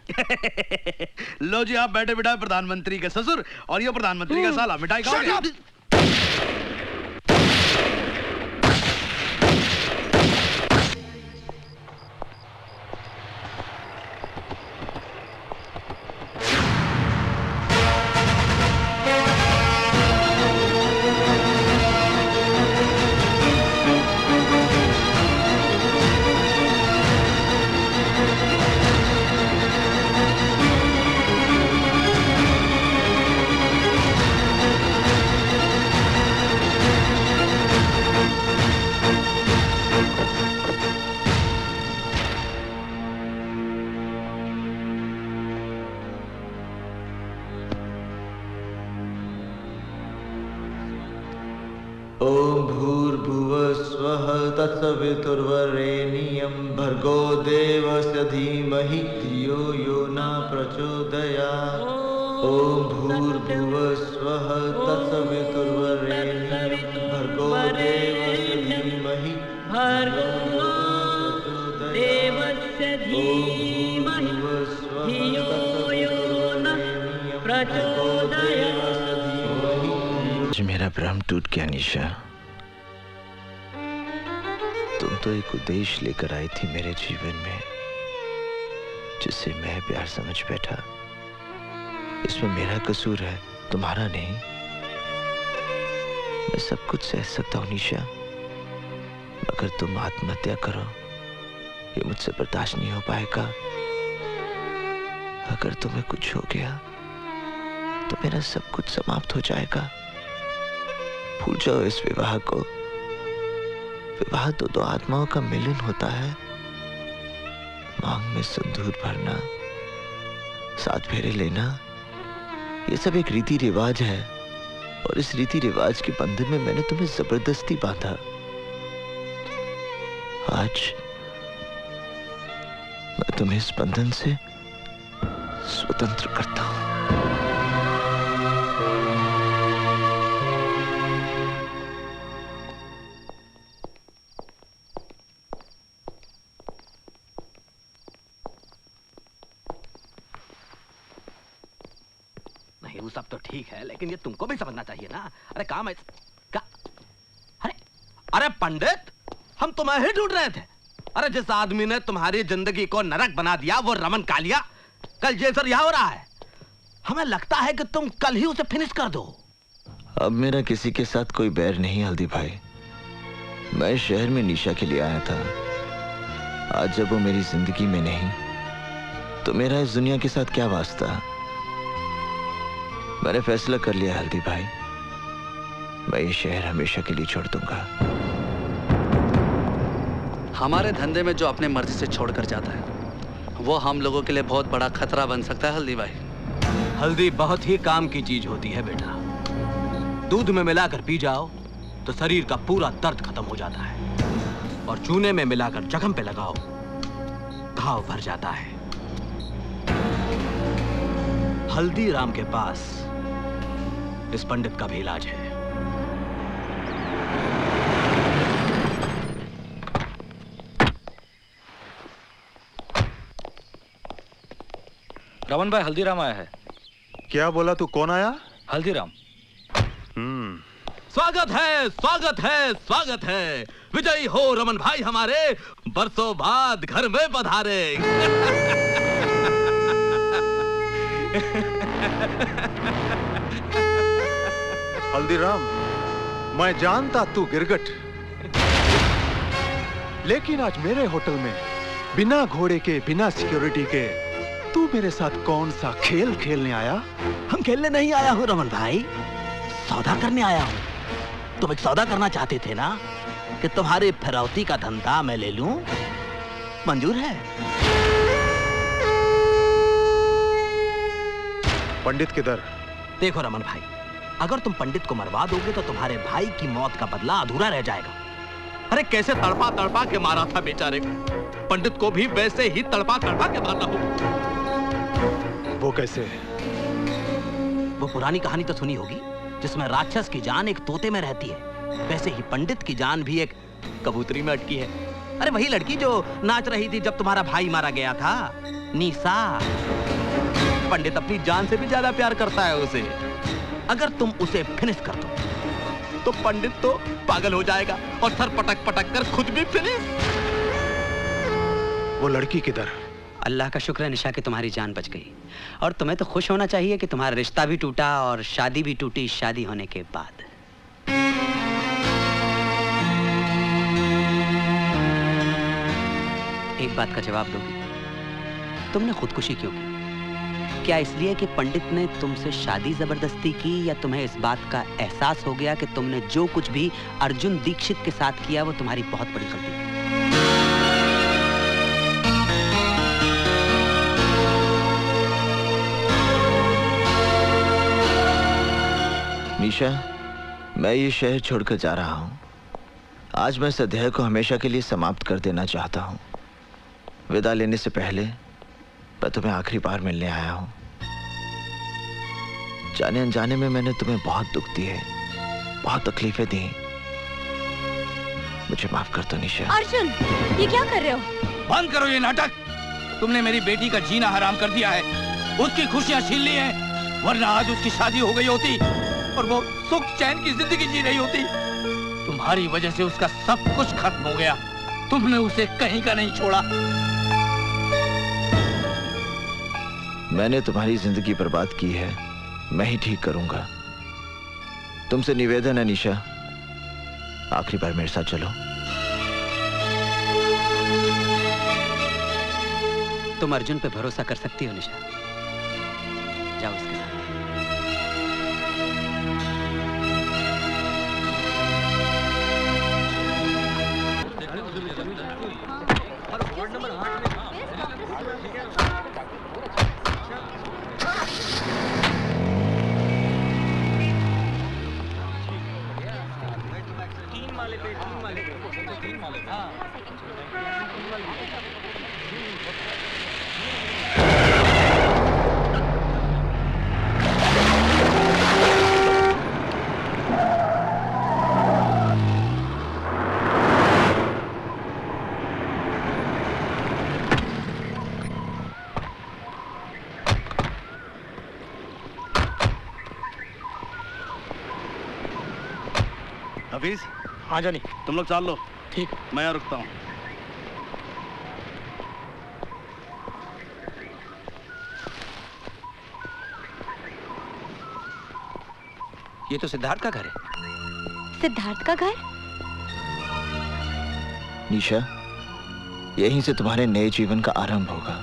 लो जी, आप बैठे बिठाए प्रधानमंत्री के ससुर और ये प्रधानमंत्री का साला। मिठाई खाओ। ओम भूर्भुवः स्वः तत्सवितुर्वरेण्यं भर्गो देवस्य धीमहि धियो यो न प्रचोदयात्। ओम भूर्भुवः स्वः तत्सवितुर्वरेण्यं भर्गो देवस्य धीमहि धियो यो न प्रचोदयात्। मेरा भ्रम टूट गया निशा। तुम तो एक उद्देश्य लेकर आई थी मेरे जीवन में, जिसे मैं प्यार समझ बैठा। इसमें मेरा कसूर है, तुम्हारा नहीं। मैं सब कुछ सह सकता हूँ निशा, मगर तुम आत्महत्या करो ये मुझसे बर्दाश्त नहीं हो पाएगा। अगर तुम्हें कुछ हो गया तो मेरा सब कुछ समाप्त हो जाएगा। भूल जाओ इस विवाह को। विवाह तो दो आत्माओं का मिलन होता है। मांग में सिंदूर भरना, साथ फेरे लेना, ये सब एक रीति रिवाज है, और इस रीति रिवाज के बंधन में मैंने तुम्हें जबरदस्ती बांधा। आज मैं तुम्हें इस बंधन से स्वतंत्र करता हूं। वो सब तो ठीक है, लेकिन ये तुमको भी समझना चाहिए ना। अरे काम है अरे पंडित, हम तुम्हें ही ढूंढ रहे थे। अरे जिस आदमी ने तुम्हारी जिंदगी को नरक बना दिया वो रमन कालिया कल जेल से रिहा हो रहा है। हमें लगता है कि तुम कल ही उसे फिनिश कर दो। अब मेरा किसी के साथ कोई बैर नहीं हल्दी भाई। मैं शहर में निशा के लिए आया था। आज जब वो मेरी जिंदगी में नहीं तो मेरा इस दुनिया के साथ क्या वास्ता। मैंने फैसला कर लिया हल्दी भाई, मैं ये शहर हमेशा के लिए छोड़ दूंगा। हमारे धंधे में जो अपने मर्जी से छोड़कर जाता है वो हम लोगों के लिए बहुत बड़ा खतरा बन सकता है हल्दी भाई। हल्दी बहुत ही काम की चीज होती है बेटा। दूध में मिलाकर पी जाओ तो शरीर का पूरा दर्द खत्म हो जाता है, और चूने में मिलाकर जख्म पे लगाओ घाव भर जाता है। हल्दीराम के पास इस पंडित का भी इलाज है। रमन भाई, हल्दीराम आया है। क्या बोला तू? कौन आया? हल्दीराम। स्वागत है, स्वागत है, स्वागत है। विजयी हो रमन भाई हमारे, बरसों बाद घर में पधारे। हल्दीराम, मैं जानता तू गिरगट, लेकिन आज मेरे होटल में बिना घोड़े के, बिना सिक्योरिटी के तू मेरे साथ कौन सा खेल खेलने आया? हम खेलने नहीं आया हूँ रमन भाई, सौदा करने आया हूँ। तुम एक सौदा करना चाहते थे ना, कि तुम्हारे फिरौती का धंधा मैं ले लूं? मंजूर है? पंडित किधर? देखो रमन भाई, अगर तुम पंडित को मरवा दोगे तो तुम्हारे भाई की मौत का बदला अधूरा रह जाएगा। अरे कैसे तड़पा तड़पा के मारा था बेचारे को, पंडित को भी वैसे ही तड़पा तड़पा के मारना हो। वो कैसे? वो पुरानी कहानी तो सुनी होगी, जिसमें राक्षस की जान एक तोते में रहती है, वैसे ही पंडित की जान भी एक कबूतरी में अटकी है। अरे वही लड़की जो नाच रही थी जब तुम्हारा भाई मारा गया था, निशा। पंडित अपनी जान से भी ज्यादा प्यार करता है उसे। अगर तुम उसे फिनिश कर दो तो पंडित तो पागल हो जाएगा और सर पटक पटक कर खुद भी फिनिश। वो लड़की किधर? अल्लाह का शुक्र है निशा कि तुम्हारी जान बच गई, और तुम्हें तो खुश होना चाहिए कि तुम्हारा रिश्ता भी टूटा और शादी भी टूटी शादी होने के बाद। एक बात का जवाब दोगी, तुमने खुदकुशी क्यों की? क्या इसलिए कि पंडित ने तुमसे शादी जबरदस्ती की, या तुम्हें इस बात का एहसास हो गया कि तुमने जो कुछ भी अर्जुन दीक्षित के साथ किया वो तुम्हारी बहुत बड़ी गलती थी? निशा, मैं ये शहर छोड़कर जा रहा हूं। आज मैं इस अध्याय को हमेशा के लिए समाप्त कर देना चाहता हूं। विदा लेने से पहले मैं तुम्हें आखिरी बार मिलने आया हूं। जाने अनजाने में मैंने तुम्हें बहुत दुख दिए, बहुत तकलीफें दी। मुझे माफ कर दो निशा। अर्जुन, ये क्या कर रहे हो? बंद करो ये नाटक। तुमने मेरी बेटी का जीना हराम कर दिया है, उसकी खुशियां छीन ली हैं, वरना आज उसकी शादी हो गई होती और वो सुख चैन की जिंदगी जी रही होती। तुम्हारी वजह से उसका सब कुछ खत्म हो गया। तुमने उसे कहीं का नहीं छोड़ा। मैंने तुम्हारी जिंदगी बर्बाद की है, मैं ही ठीक करूंगा। तुमसे निवेदन है निशा, आखिरी बार मेरे साथ चलो। तुम अर्जुन पे भरोसा कर सकती हो निशा, जाओ उसके साथ। हफीज, हाँ जानी, तुम लोग चाल लो। ठीक, मैं यहाँ रुकता हूँ। ये तो सिद्धार्थ का घर है। सिद्धार्थ का घर? निशा, यहीं से तुम्हारे नए जीवन का आरंभ होगा।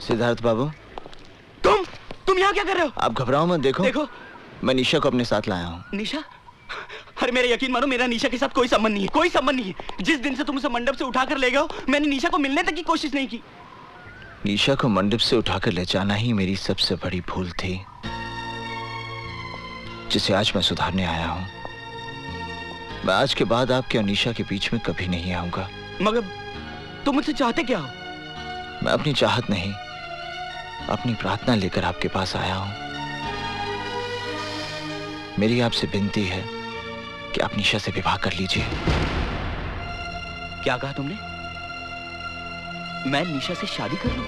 सिद्धार्थ बाबू, तुम यहाँ क्या कर रहे हो? आप घबराओ मत। देखो, मैं निशा को अपने साथ लाया हूँ। निशा? अरे मेरा यकीन मानो, मेरा निशा के साथ कोई संबंध नहीं है, कोई संबंध नहीं है। जिस दिन से तुम उसे मंडप से उठाकर ले गए हो, मैंने निशा को मिलने तक की कोशिश नहीं की। निशा को मंडप से उठाकर ले जाना ही मेरी सबसे बड़ी भूल थी, जिसे आज मैं सुधारने आया हूँ। मैं आज के बाद आपके और निशा के बीच में कभी नहीं आऊंगा। मगर तुम मुझसे चाहते क्या हो? मैं अपनी चाहत नहीं, अपनी प्रार्थना लेकर आपके पास आया हूं। मेरी आपसे विनती है कि आप निशा से विवाह कर लीजिए। क्या कहा तुमने? मैं निशा से शादी कर लूं?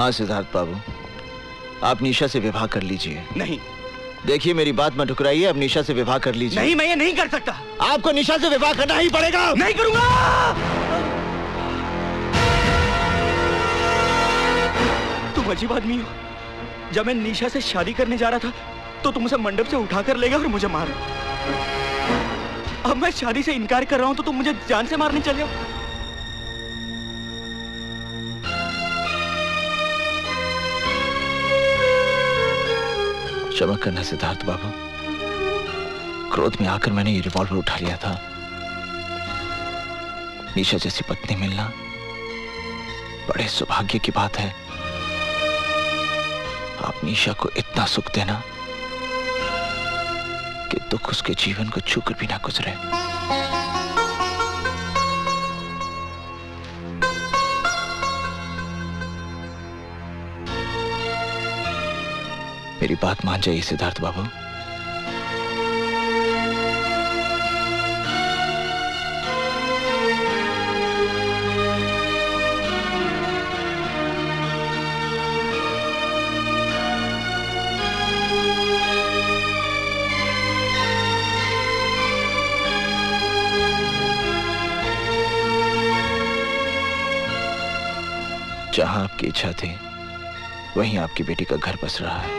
हाँ सिद्धार्थ बाबू, आप निशा से विवाह कर लीजिए। नहीं। देखिए मेरी बात मत ठुकराइए, अब निशा से विवाह कर लीजिए। नहीं, मैं ये नहीं कर सकता। आपको निशा से विवाह करना ही पड़ेगा। नहीं करूंगा। तुम अजीब आदमी हो। जब मैं निशा से शादी करने जा रहा था तो तुम उसे मंडप से उठाकर ले गए और मुझे मारा। अब मैं शादी से इनकार कर रहा हूं तो तुम मुझे जान से मारने चले हो। क्षमा करना सिद्धार्थ बाबू, क्रोध में आकर मैंने ये रिवॉल्वर उठा लिया था। निशा जैसी पत्नी मिलना बड़े सौभाग्य की बात है। आप निशा को इतना सुख देना कि दुख उसके जीवन को छूकर भी ना गुजरे। मेरी बात मान जाइए सिद्धार्थ बाबू। जहां आपकी इच्छा थी वहीं आपकी बेटी का घर बस रहा है।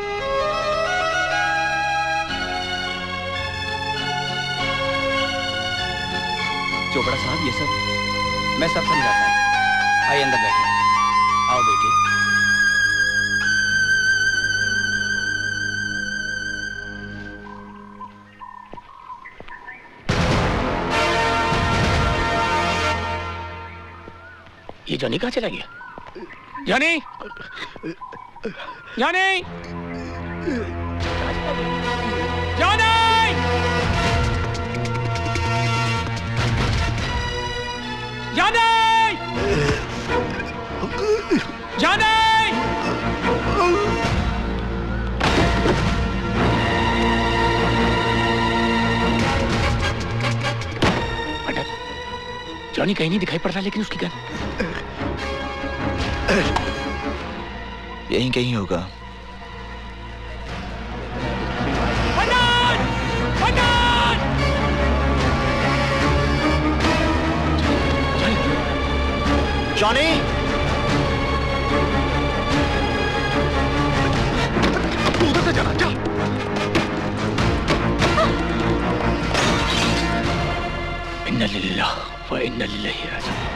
चोपड़ा साहब, ये सब मैं सब समझाता हूँ। आइए अंदर बैठिए। आओ बेटी। ये जॉनी कहाँ चला गया? Johnny, Johnny, Johnny, Johnny, Johnny. Pandit, Johnny कहीं नहीं दिखाई पड़ रहा, लेकिन उसकी गन यहीं कहीं होगा। जॉनी, उधर से जाना। चल। इन्ना लिल्लाह व इन्ना इलैहि राजिऊन।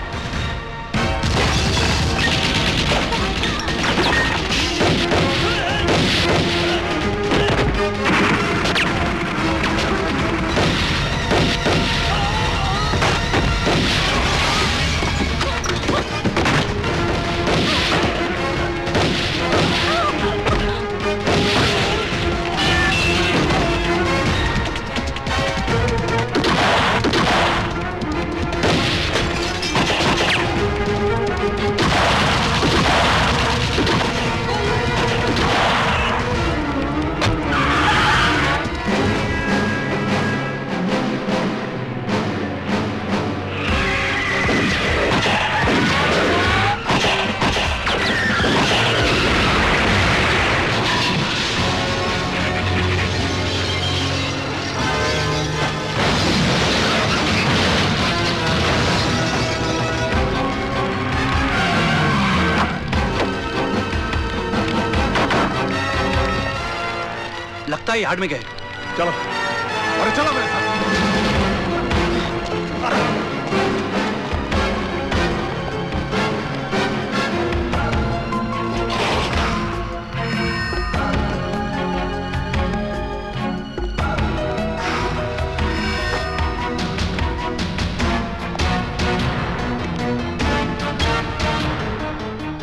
लगता है यार्ड में गए। चलो, अरे चलो मेरे साथ।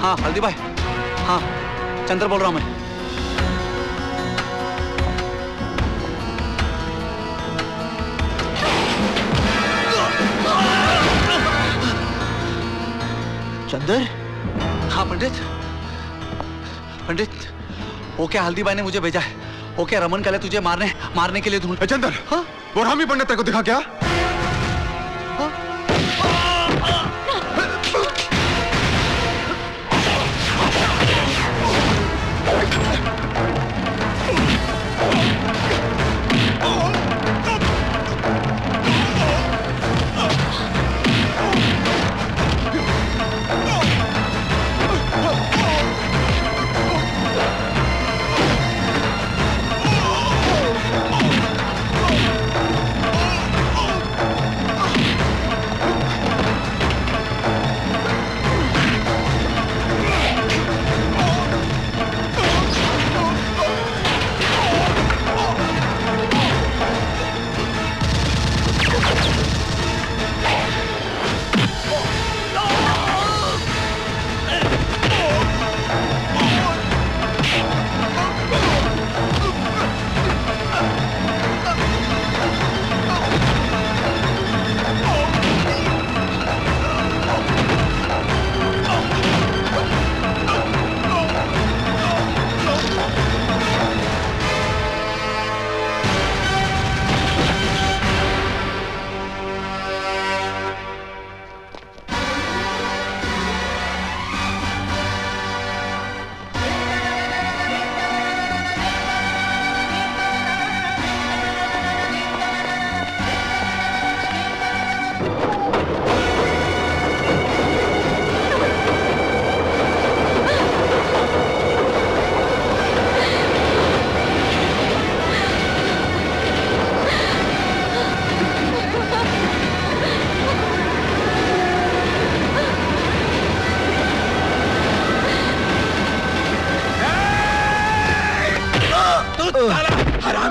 हाँ हल्दी भाई, हाँ चंद्र बोल रहा हूँ मैं। चंदर? हाँ पंडित, पंडित वो क्या हल्दी भाई ने मुझे भेजा है। वो क्या रमन कल तुझे मारने के लिए ढूंढ। चंदर, हाँ? वो रामी पंडित तेरे को दिखा क्या?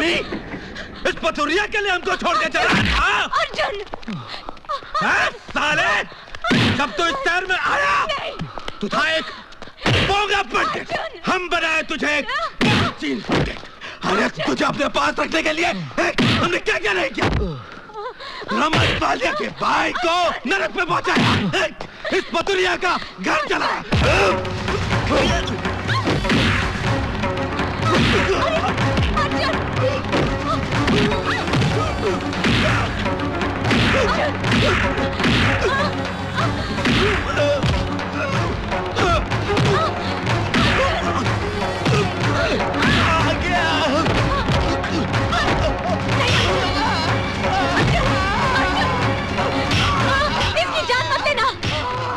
हरामी, इस पथुरिया के लिए हमको छोड़ के चला? हाँ? अर्जुन! हाँ, साले! जब तू इस शहर में आया, तू था एक बोंगा पंडित। हम बनाए तुझे एक चीन पंडित। अरे तुझे अपने पास रखने के लिए हमने क्या क्या नहीं किया? रमन पालिया के भाई को नरक में पहुंचाया, इस पतुरिया का घर चलाया।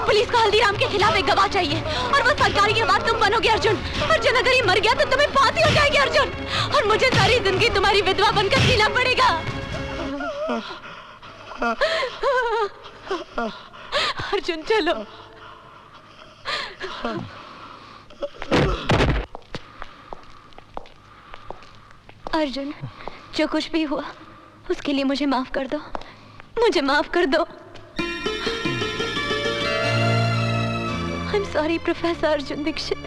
पुलिस को हल्दीराम के खिलाफ एक गवाह चाहिए और वो सरकारी गवाह तुम बनोगे अर्जुन। अर्जुन अगर ये मर गया तो तुम्हें फांसी हो जाएगी अर्जुन, और मुझे सारी जिंदगी तुम्हारी विधवा बनकर जीना पड़ेगा। अर्जुन चलो। अर्जुन, जो कुछ भी हुआ उसके लिए मुझे माफ कर दो, मुझे माफ कर दो। I'm sorry, Professor Arjun Dikshit.